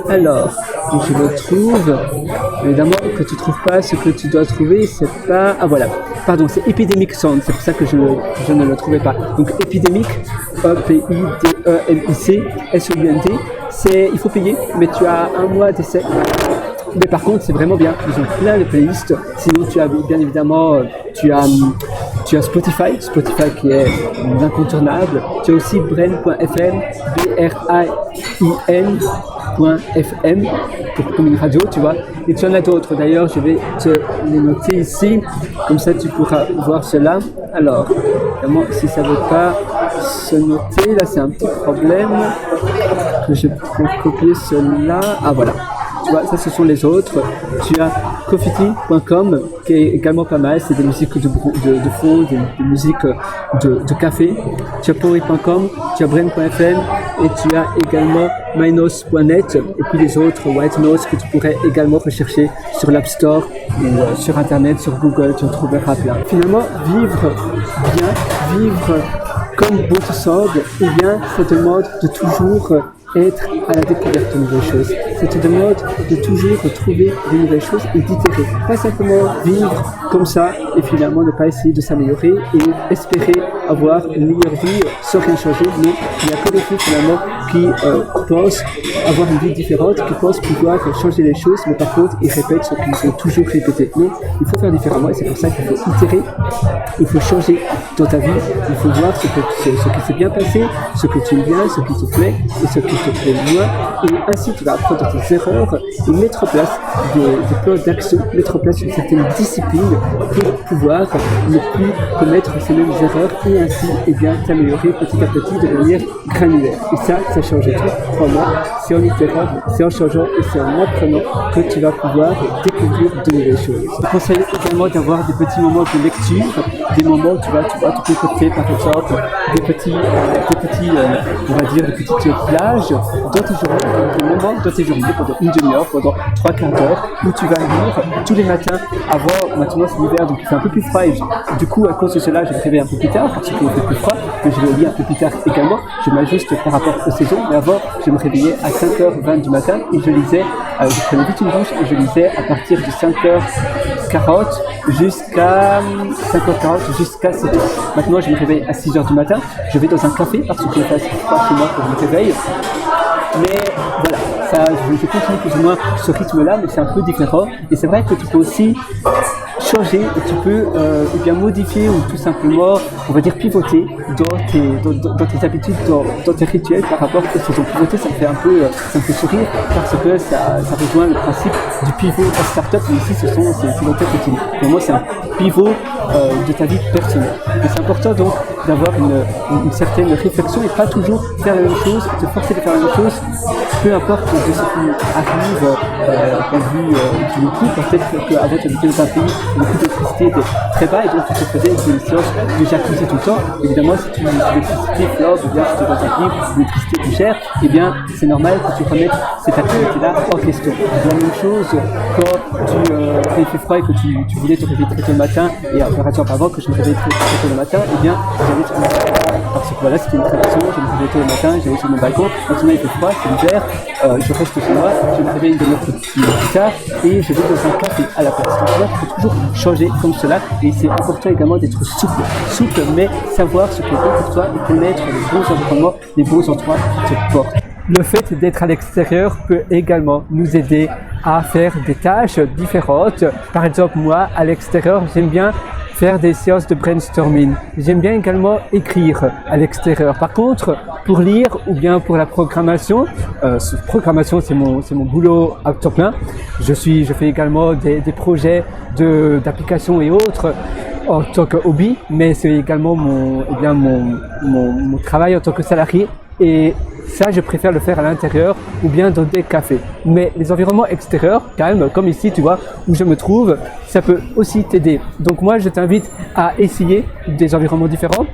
Alors, je le trouve. Évidemment, que tu trouves pas ce que tu dois trouver, c'est pas... Ah voilà, pardon, c'est Epidemic Sound, c'est pour ça que je ne le trouvais pas. Donc Epidemic, E-P-I-D-E-M-I-C, S-O-U-N-D, il faut payer, mais tu as 1 mois d'essai. Mais par contre, c'est vraiment bien. Ils ont plein de playlists. Sinon, tu as bien évidemment, tu as Spotify qui est incontournable. Tu as aussi Brain.fm, BRAIN.fm, comme une radio, tu vois. Et tu en as d'autres. D'ailleurs, je vais te les noter ici. Comme ça, tu pourras voir cela. Alors, évidemment, si ça ne veut pas se noter, là, c'est un petit problème. Que je peux copier cela. Ah, voilà. Tu vois, ça ce sont les autres. Tu as coffeety.com qui est également pas mal, c'est des musiques de fond, des musiques de café. Tu as Pory.com, tu as Brain.fm et tu as également mynos.net et puis les autres White Notes que tu pourrais également rechercher sur l'App Store ou sur Internet, sur Google, tu en trouveras plein. Finalement, vivre bien, vivre comme bon te semble, eh bien, ça demande de toujours être à la découverte de nouvelles choses. Ça te demande de toujours trouver de nouvelles choses et d'itérer. Pas simplement vivre comme ça et finalement ne pas essayer de s'améliorer et espérer avoir une meilleure vie sans rien changer. Mais il n'y a que des gens finalement qui pensent avoir une vie différente, qui pensent pouvoir changer les choses, mais par contre ils répètent ce qu'ils ont toujours répété. Mais il faut faire différemment et c'est pour ça qu'il faut itérer, il faut changer dans ta vie, il faut voir ce qui s'est bien passé, ce que tu aimes bien, ce qui te plaît et ce qui te plaît moins. Et ainsi tu vas apprendre tes erreurs et mettre en place des plans d'action, mettre en place une certaine discipline pour pouvoir ne plus commettre ces mêmes erreurs et ainsi t'améliorer petit à petit de manière granulaire. Et ça change tout. Crois-moi, c'est en itérant, c'est en changeant et c'est en apprenant que tu vas pouvoir découvrir de nouvelles choses. Je te conseille également d'avoir des petits moments de lecture, des moments où tu vas te concocter par exemple des petites plages dans tes journées, des moments dans tes journées pendant une demi-heure, pendant 3/4 d'heure, où tu vas lire tous les matins. Maintenant c'est l'hiver donc il fait un peu plus froid et du coup à cause de cela je me réveille un peu plus tard parce qu'il fait plus froid, mais je vais lire un peu plus tard également. Je m'ajuste par rapport aux saisons, mais avant je me réveillais à 5h20 du matin et je lisais, je prenais vite une douche et je lisais à partir de 5h40 jusqu'à 7h. Maintenant je me réveille à 6h du matin, je vais dans un café parce qu'il fait assez froid chez moi quand je me réveille. Mais voilà, je continue plus ou moins ce rythme-là, mais c'est un peu différent. Et c'est vrai que tu peux aussi changer et tu peux modifier ou tout simplement, on va dire, pivoter dans tes habitudes, dans tes rituels par rapport à ce dont pivoter, ça me fait sourire parce que ça rejoint le principe du pivot en start-up, mais ici c'est dans ta routine. Pour moi, c'est un pivot de ta vie personnelle. Et c'est important donc d'avoir une certaine réflexion et pas toujours faire la même chose, te forcer de faire la même chose, peu importe de ce qui arrive d'un vue du coup, peut-être qu'avant tu habitais dans un pays où le coût d'électricité était très bas et donc tu te faisais une séance de jacuzzi tout le temps. Évidemment, si l'électricité flambe ou bien si tu es dans un pays où l'électricité est plus chère, eh bien c'est normal que tu remettes cette activité-là en question. La même chose quand il fait froid et que tu voulais te réveiller très tôt le matin, et par exemple avant que je me réveille très tôt le matin, eh bien j'allais sur mon balcon, parce que voilà c'était une tradition, je me réveillais tôt le matin, j'allais sur mon balcon, maintenant il fait froid, c'est l'hiver, je reste chez moi, je me réveille une demi-heure plus tard et je vais dans un café à la place. Donc là, il faut toujours changer comme cela et c'est important également d'être souple, mais savoir ce qui est bon pour toi et connaître les bons environnements, les bons endroits qui te portent. Le fait d'être à l'extérieur peut également nous aider à faire des tâches différentes. Par exemple, moi, à l'extérieur, j'aime bien faire des séances de brainstorming. J'aime bien également écrire à l'extérieur. Par contre, pour lire ou bien pour la programmation, c'est mon boulot à temps plein. Je fais également des projets d'applications et autres en tant que hobby, mais c'est également mon travail en tant que salarié. Et ça, je préfère le faire à l'intérieur ou bien dans des cafés. Mais les environnements extérieurs, calmes, comme ici, tu vois, où je me trouve, ça peut aussi t'aider. Donc moi, je t'invite à essayer des environnements différents,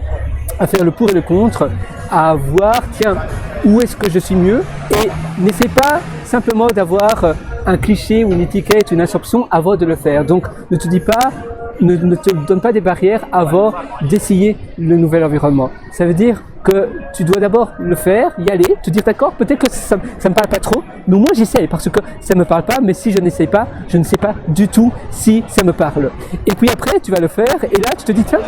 à faire le pour et le contre, à voir, tiens, où est-ce que je suis mieux, et n'essaie pas simplement d'avoir un cliché ou une étiquette, une assumption avant de le faire. Donc ne te dis pas, ne te donne pas des barrières avant d'essayer le nouvel environnement. Ça veut dire que tu dois d'abord le faire, y aller, te dire d'accord, peut-être que ça me parle pas trop, mais au moins j'essaye parce que ça me parle pas, mais si je n'essaye pas, je ne sais pas du tout si ça me parle. Et puis après, tu vas le faire et là, tu te dis tiens,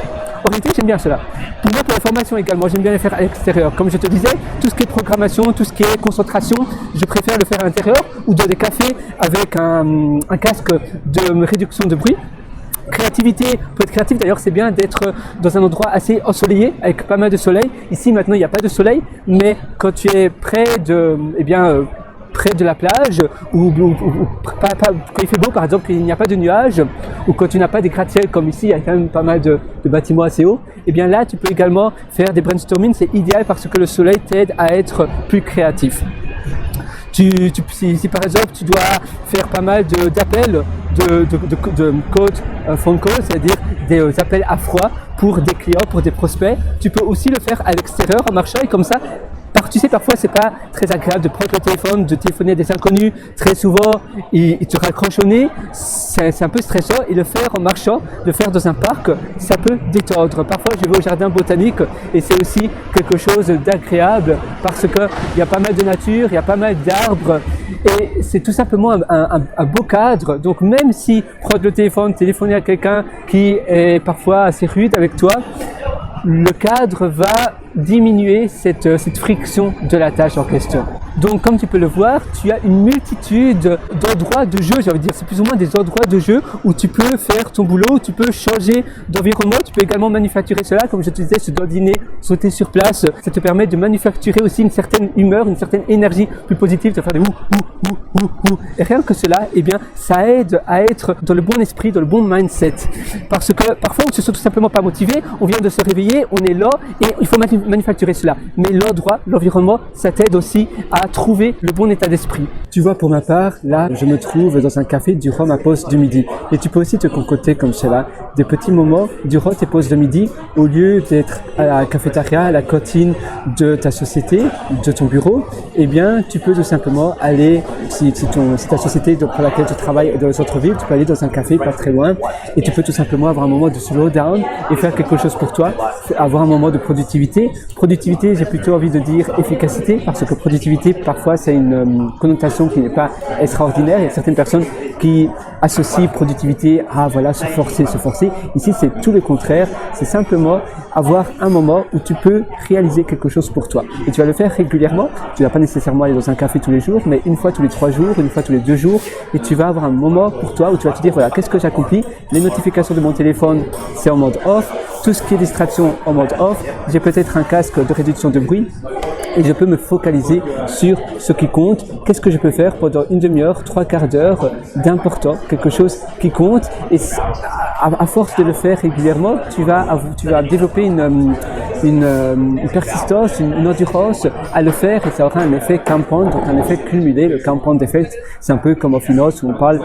en réalité, j'aime bien cela. Pour moi, pour la formation également, j'aime bien les faire à l'extérieur. Comme je te disais, tout ce qui est programmation, tout ce qui est concentration, je préfère le faire à l'intérieur ou dans des cafés avec un casque de réduction de bruit. Créativité, pour être créatif d'ailleurs, c'est bien d'être dans un endroit assez ensoleillé avec pas mal de soleil. Ici maintenant il n'y a pas de soleil, mais quand tu es près de la plage ou quand il fait beau par exemple, il n'y a pas de nuages ou quand tu n'as pas des gratte-ciel comme ici, il y a quand même pas mal de bâtiments assez hauts, et bien là tu peux également faire des brainstorming, c'est idéal parce que le soleil t'aide à être plus créatif. Si par exemple tu dois faire pas mal d'appels de phone calls, c'est-à-dire des appels à froid pour des clients, pour des prospects, tu peux aussi le faire à l'extérieur en marchant et comme ça. Tu sais, parfois c'est pas très agréable de prendre le téléphone, de téléphoner à des inconnus. Très souvent, ils te raccrochent au nez. C'est un peu stressant. Et le faire en marchant, le faire dans un parc, ça peut détendre. Parfois, je vais au jardin botanique et c'est aussi quelque chose d'agréable parce que il y a pas mal de nature, il y a pas mal d'arbres et c'est tout simplement un beau cadre. Donc même si prendre le téléphone, téléphoner à quelqu'un qui est parfois assez rude avec toi, le cadre va diminuer cette friction de la tâche en question. Donc comme tu peux le voir, tu as une multitude d'endroits de jeu, j'ai envie de dire, c'est plus ou moins des endroits de jeu où tu peux faire ton boulot, tu peux changer d'environnement, tu peux également manufacturer cela, comme je te disais, se dandiner, sauter sur place, ça te permet de manufacturer aussi une certaine humeur, une certaine énergie plus positive, de faire des ouh. Et rien que cela, eh bien, ça aide à être dans le bon esprit, dans le bon mindset. Parce que parfois on ne se sent tout simplement pas motivé, on vient de se réveiller, on est là et il faut manufacturer cela. Mais l'endroit, l'environnement, ça t'aide aussi à trouver le bon état d'esprit. Tu vois, pour ma part, là, je me trouve dans un café durant ma pause du midi. Et tu peux aussi te concocter comme cela, des petits moments durant tes pauses de midi, au lieu d'être à la cafétéria, à la cantine de ta société, de ton bureau, eh bien, tu peux tout simplement aller, si ta société pour laquelle tu travailles est dans le centre-ville, tu peux aller dans un café pas très loin et tu peux tout simplement avoir un moment de slow down et faire quelque chose pour toi, avoir un moment de productivité. Productivité, j'ai plutôt envie de dire efficacité, parce que productivité, parfois, c'est une connotation qui n'est pas extraordinaire. Il y a certaines personnes qui associent productivité à, voilà, se forcer. Ici, c'est tout le contraire. C'est simplement avoir un moment où tu peux réaliser quelque chose pour toi. Et tu vas le faire régulièrement. Tu vas pas nécessairement aller dans un café tous les jours, mais une fois tous les 3 jours, une fois tous les 2 jours. Et tu vas avoir un moment pour toi où tu vas te dire, voilà, qu'est-ce que j'accomplis? Les notifications de mon téléphone, c'est en mode off. Tout ce qui est distraction en mode off. J'ai peut-être un casque de réduction de bruit. Et je peux me focaliser sur ce qui compte. Qu'est-ce que je peux faire pendant une demi-heure, 3/4 d'heure d'important, quelque chose qui compte. Et à force de le faire régulièrement, tu vas développer une persistance, une endurance à le faire et ça aura un effet compound, donc un effet cumulé. Le compound effect, c'est un peu comme en finance où on parle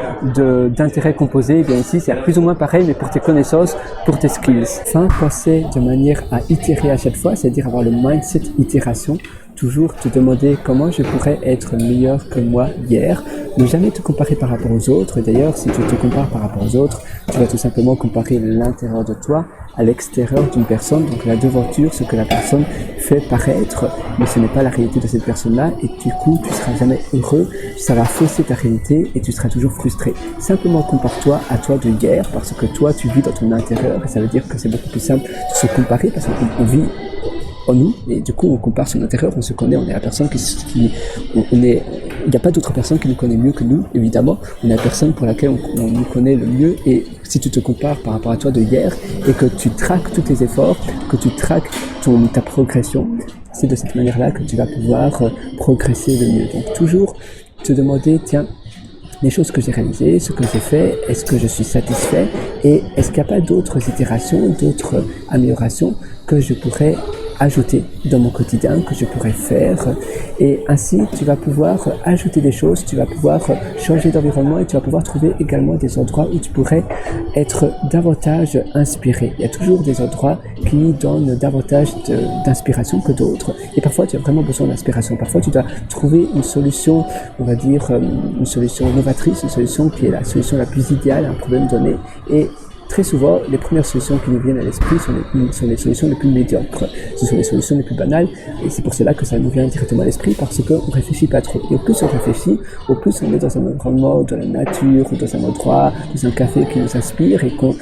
d'intérêt composé. Et bien ici, c'est plus ou moins pareil, mais pour tes connaissances, pour tes skills. Enfin, penser de manière à itérer à chaque fois, c'est-à-dire avoir le mindset itération. Toujours te demander comment je pourrais être meilleur que moi hier. Ne jamais te comparer par rapport aux autres. D'ailleurs, si tu te compares par rapport aux autres, tu vas tout simplement comparer l'intérieur de toi à l'extérieur d'une personne. Donc la devanture, ce que la personne fait paraître, mais ce n'est pas la réalité de cette personne-là. Et du coup, tu seras jamais heureux. Ça va fausser ta réalité et tu seras toujours frustré. Simplement compare-toi à toi de hier parce que toi, tu vis dans ton intérieur. Et ça veut dire que c'est beaucoup plus simple de se comparer parce qu'on vit en nous, et du coup on compare son intérieur, on se connaît, on est la personne il n'y a pas d'autre personne qui nous connaît mieux que nous, évidemment, on est la personne pour laquelle on nous connaît le mieux, et si tu te compares par rapport à toi de hier, et que tu traques tous tes efforts, que tu traques ta progression, c'est de cette manière-là que tu vas pouvoir progresser le mieux. Donc toujours te demander, tiens, les choses que j'ai réalisées, ce que j'ai fait, est-ce que je suis satisfait, et est-ce qu'il n'y a pas d'autres itérations, d'autres améliorations que je pourrais ajouter dans mon quotidien, que je pourrais faire, et ainsi tu vas pouvoir ajouter des choses, tu vas pouvoir changer d'environnement et tu vas pouvoir trouver également des endroits où tu pourrais être davantage inspiré. Il y a toujours des endroits qui donnent davantage d'inspiration que d'autres, et parfois tu as vraiment besoin d'inspiration, parfois tu dois trouver une solution, on va dire une solution novatrice, une solution qui est la solution la plus idéale à un problème donné, et très souvent, les premières solutions qui nous viennent à l'esprit sont les solutions les plus médiocres. Ce sont les solutions les plus banales, et c'est pour cela que ça nous vient directement à l'esprit, parce qu'on ne réfléchit pas trop. Et au plus on réfléchit, au plus on est dans un environnement de la nature, ou dans un endroit, dans un café qui nous inspire, et qu'on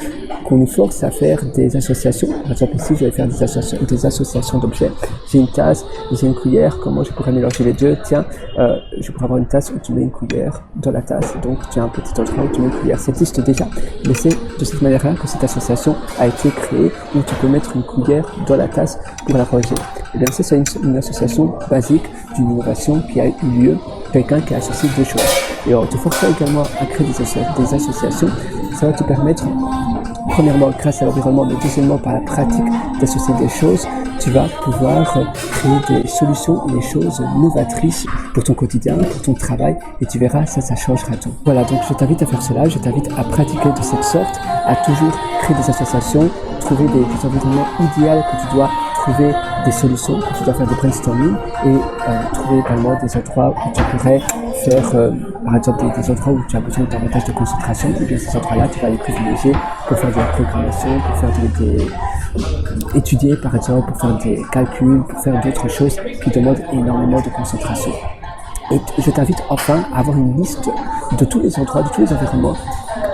nous force à faire des associations. Par exemple, ici, je vais faire des associations d'objets. J'ai une tasse, j'ai une cuillère, comment je pourrais mélanger les deux? Tiens, je pourrais avoir une tasse où tu mets une cuillère dans la tasse, donc tu as un petit endroit où tu mets une cuillère. Ça existe déjà, mais c'est de cette manière-là que cette association a été créée, où tu peux mettre une cuillère dans la tasse pour l'arroser. Et bien, c'est une association basique d'une innovation qui a eu lieu, quelqu'un qui a associé deux choses. Et en te forçant également à créer des associations, ça va te permettre, premièrement, grâce à l'environnement, mais deuxièmement, par la pratique d'associer des choses, tu vas pouvoir créer des solutions et des choses novatrices pour ton quotidien, pour ton travail, et tu verras, ça changera tout. Voilà, donc je t'invite à faire cela, je t'invite à pratiquer de cette sorte, à toujours créer des associations, trouver des environnements idéaux que tu dois trouver des solutions, que tu dois faire des brainstorming, et trouver également des endroits où tu pourrais faire, par exemple, des endroits où tu as besoin davantage de concentration, et bien ces endroits-là, tu vas les privilégier pour faire de la programmation, pour faire étudier, par exemple, pour faire des calculs, pour faire d'autres choses qui demandent énormément de concentration. Et je t'invite enfin à avoir une liste de tous les endroits, de tous les environnements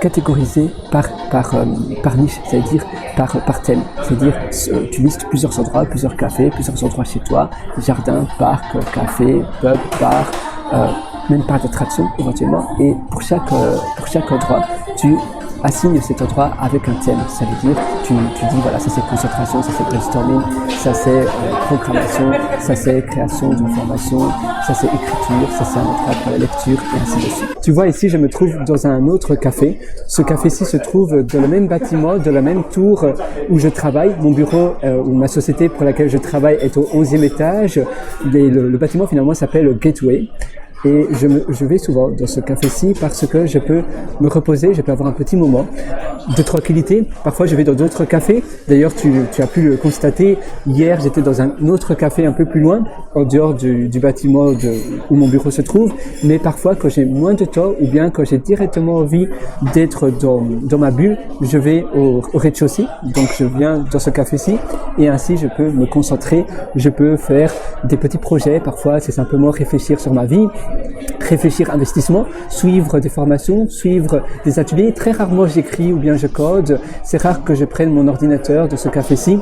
catégorisés par niche, c'est-à-dire par thème. C'est-à-dire, tu listes plusieurs endroits, plusieurs cafés, plusieurs endroits chez toi, jardin, parc, café, pub, bar, même parc d'attraction éventuellement. Et pour chaque endroit, tu assignes cet endroit avec un thème. Ça veut dire, tu dis, voilà, ça c'est concentration, ça c'est brainstorming, ça c'est programmation, ça c'est création d'une formation, ça c'est écriture, ça c'est un endroit pour la lecture, et ainsi de suite. Tu vois, ici, je me trouve dans un autre café. Ce café-ci se trouve dans le même bâtiment, dans la même tour où je travaille. Mon bureau, ou ma société pour laquelle je travaille est au 11e étage. Le bâtiment, finalement, s'appelle Gateway. Et je vais souvent dans ce café-ci parce que je peux me reposer, je peux avoir un petit moment de tranquillité. Parfois, je vais dans d'autres cafés. D'ailleurs, tu as pu le constater. Hier, j'étais dans un autre café un peu plus loin, en dehors du bâtiment où mon bureau se trouve. Mais parfois, quand j'ai moins de temps ou bien quand j'ai directement envie d'être dans ma bulle, je vais au rez-de-chaussée. Donc, je viens dans ce café-ci et ainsi, je peux me concentrer. Je peux faire des petits projets. Parfois, c'est simplement réfléchir sur ma vie, réfléchir investissement, suivre des formations, suivre des ateliers. Très rarement j'écris ou bien je code. C'est rare que je prenne mon ordinateur de ce café-ci.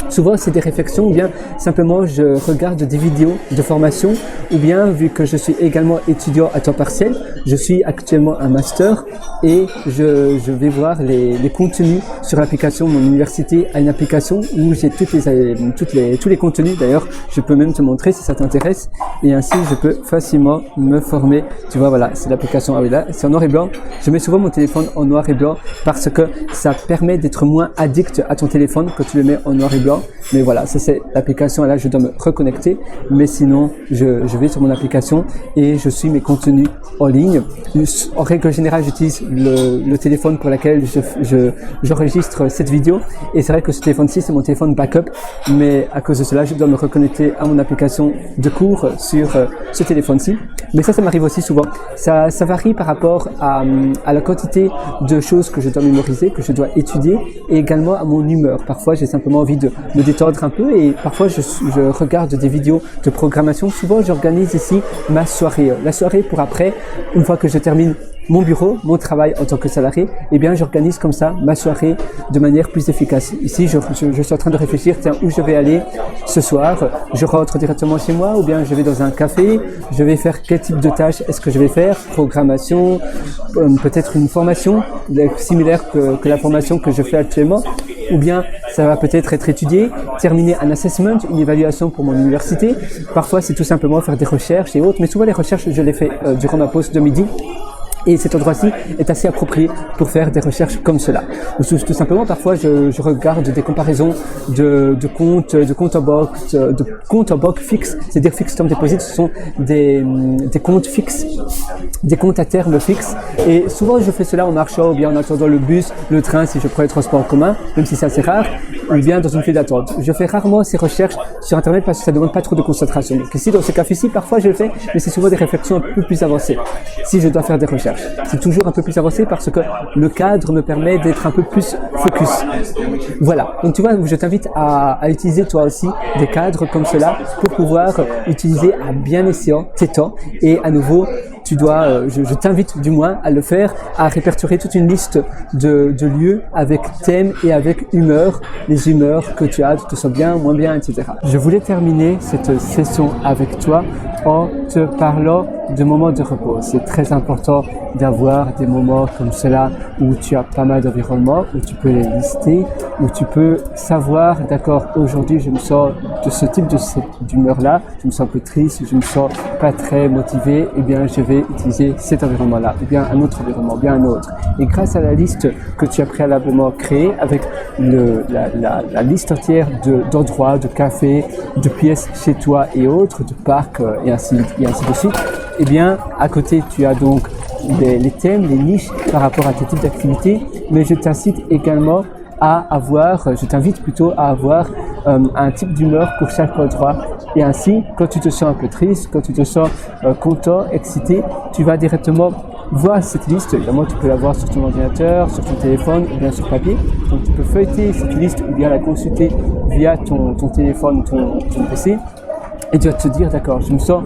Souvent c'est des réflexions ou bien simplement je regarde des vidéos de formation, ou bien vu que je suis également étudiant à temps partiel, je suis actuellement un master et je vais voir les contenus sur l'application. Mon université a une application où j'ai tous les contenus. D'ailleurs, je peux même te montrer si ça t'intéresse, et ainsi je peux facilement me former. Tu vois, voilà, c'est l'application. Ah oui, là, c'est en noir et blanc. Je mets souvent mon téléphone en noir et blanc parce que ça permet d'être moins addict à ton téléphone quand tu le mets en noir et blanc. Mais voilà, ça c'est l'application. Là, je dois me reconnecter. Mais sinon, je vais sur mon application et je suis mes contenus en ligne. En règle générale, j'utilise le téléphone pour lequel j'enregistre cette vidéo. Et c'est vrai que ce téléphone-ci, c'est mon téléphone backup. Mais à cause de cela, je dois me reconnecter à mon application de cours sur ce téléphone-ci. Mais ça m'arrive aussi souvent. Ça varie par rapport à la quantité de choses que je dois mémoriser, que je dois étudier, et également à mon humeur. Parfois, j'ai simplement envie de me détendre un peu, et parfois je regarde des vidéos de programmation. Souvent, j'organise ici ma soirée. La soirée pour après, une fois que je termine mon bureau, mon travail en tant que salarié, eh bien, j'organise comme ça ma soirée de manière plus efficace. Ici, je suis en train de réfléchir, tiens, où je vais aller ce soir. Je rentre directement chez moi, ou bien je vais dans un café. Je vais faire quel type de tâches est-ce que je vais faire? Programmation, peut-être une formation similaire que la formation que je fais actuellement. Ou bien, ça va peut-être être étudié, terminer un assessment, une évaluation pour mon université. Parfois, c'est tout simplement faire des recherches et autres. Mais souvent, les recherches, je les fais durant ma pause de midi. Et cet endroit-ci est assez approprié pour faire des recherches comme cela. Ou tout simplement, parfois, je regarde des comparaisons de comptes en banque fixes, c'est-à-dire fixed term deposit. Ce sont des comptes fixes, des comptes à terme fixes. Et souvent, je fais cela en marchant ou bien en attendant le bus, le train, si je prends les transports en commun, même si c'est assez rare. ou bien dans une file d'attente. Je fais rarement ces recherches sur Internet parce que ça ne demande pas trop de concentration. Donc ici, dans ce cas-ci, parfois je le fais, mais c'est souvent des réflexions un peu plus avancées. Si je dois faire des recherches, c'est toujours un peu plus avancé parce que le cadre me permet d'être un peu plus focus. Voilà. Donc tu vois, je t'invite à utiliser toi aussi des cadres comme cela pour pouvoir utiliser à bien escient tes temps. Et à nouveau, tu dois, je t'invite du moins à le faire, à répertorier toute une liste de lieux avec thème et avec humeur, les humeurs que tu as, tu te sens bien, moins bien, etc. Je voulais terminer cette session avec toi en te parlant de moments de repos. C'est très important d'avoir des moments comme cela où tu as pas mal d'environnements, où tu peux les lister, où tu peux savoir, d'accord, aujourd'hui je me sens de ce type d'humeur-là, je me sens un peu triste, je me sens pas très motivé, eh bien je vais utiliser cet environnement-là, ou bien un autre environnement, bien un autre. Et grâce à la liste que tu as préalablement créée, avec la liste entière d'endroits, de cafés, de pièces chez toi et autres, de parcs et ainsi de suite, eh bien à côté tu as donc les thèmes, les niches par rapport à tes types d'activités, mais je t'incite également je t'invite plutôt à avoir un type d'humeur pour chaque endroit. Et ainsi, quand tu te sens un peu triste, quand tu te sens content, excité, tu vas directement voir cette liste. Évidemment, tu peux la voir sur ton ordinateur, sur ton téléphone ou bien sur papier. Donc, tu peux feuilleter cette liste ou bien la consulter via ton téléphone ou ton PC. Et tu vas te dire, d'accord, je me sens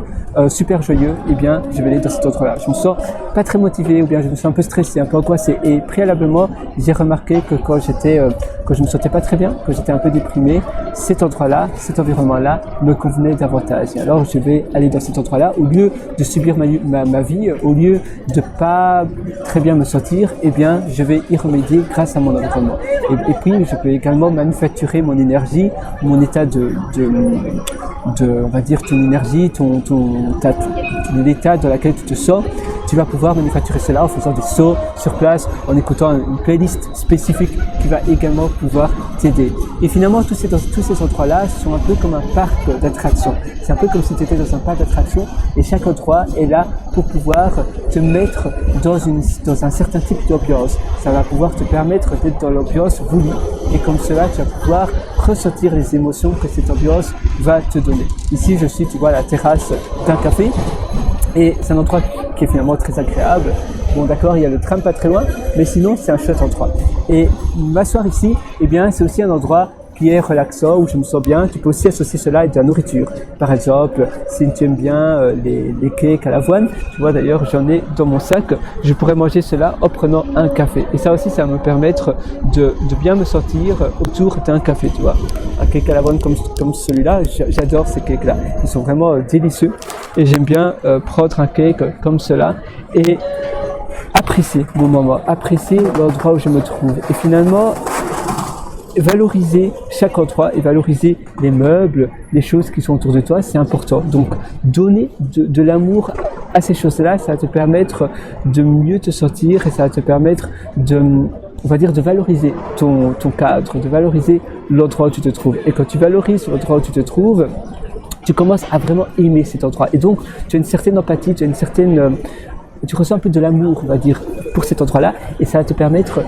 super joyeux, eh bien, je vais aller dans cet endroit-là. Je me sens pas très motivé, ou bien je me sens un peu stressé, un peu angoissé. Et préalablement, j'ai remarqué que quand je me sentais pas très bien, que j'étais un peu déprimé, cet endroit-là, cet environnement-là me convenait davantage. Et alors, je vais aller dans cet endroit-là, au lieu de subir ma vie, au lieu de pas très bien me sentir, eh bien, je vais y remédier grâce à mon environnement. Et puis, je peux également manufacturer mon énergie, mon état on va dire, ton énergie, l'état dans lequel tu te sens. Tu vas pouvoir manufacturer cela en faisant des sauts sur place, en écoutant une playlist spécifique qui va également pouvoir t'aider. Et finalement, tous ces endroits-là sont un peu comme un parc d'attractions. C'est un peu comme si tu étais dans un parc d'attractions et chaque endroit est là pour pouvoir te mettre dans un certain type d'ambiance. Ça va pouvoir te permettre d'être dans l'ambiance voulue et comme cela, tu vas pouvoir ressentir les émotions que cette ambiance va te donner. Ici, je suis, tu vois, à la terrasse d'un café et c'est un endroit qui est finalement très agréable. Bon, d'accord, il y a le tram pas très loin, mais sinon, c'est un chouette endroit. Et m'asseoir ici, eh bien, c'est aussi un endroit qui est relaxant, où je me sens bien. Tu peux aussi associer cela avec de la nourriture. Par exemple, si tu aimes bien les cakes à l'avoine, tu vois d'ailleurs, j'en ai dans mon sac, je pourrais manger cela en prenant un café. Et ça aussi, ça va me permettre de bien me sentir autour d'un café, tu vois. Un cake à l'avoine comme celui-là, j'adore ces cakes-là. Ils sont vraiment délicieux. Et j'aime bien prendre un cake comme cela et apprécier mon moment, apprécier l'endroit où je me trouve. Et finalement, valoriser chaque endroit et valoriser les meubles, les choses qui sont autour de toi, c'est important. Donc, donner de l'amour à ces choses-là, ça va te permettre de mieux te sentir et ça va te permettre on va dire, de valoriser ton cadre, de valoriser l'endroit où tu te trouves. Et quand tu valorises l'endroit où tu te trouves, tu commences à vraiment aimer cet endroit. Et donc, tu as une certaine empathie, tu ressens un peu de l'amour, on va dire, pour cet endroit-là, et ça va te permettre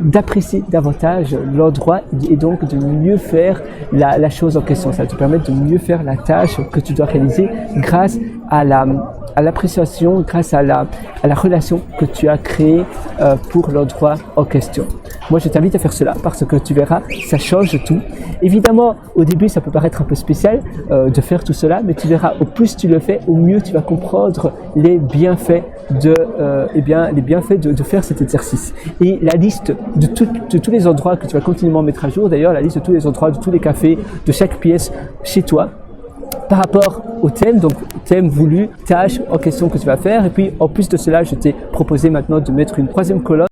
d'apprécier davantage l'endroit et donc de mieux faire la chose en question. Ça va te permettre de mieux faire la tâche que tu dois réaliser grâce à l'appréciation, grâce à la relation que tu as créée pour l'endroit en question. Moi, je t'invite à faire cela parce que tu verras, ça change tout. Évidemment, au début, ça peut paraître un peu spécial de faire tout cela, mais tu verras, au plus tu le fais, au mieux tu vas comprendre les bienfaits de faire cet exercice. Et la liste de tous les endroits que tu vas continuellement mettre à jour, d'ailleurs, la liste de tous les endroits, de tous les cafés, de chaque pièce chez toi, par rapport au thème, donc thème voulu, tâche en question que tu vas faire. Et puis, en plus de cela, je t'ai proposé maintenant de mettre une troisième colonne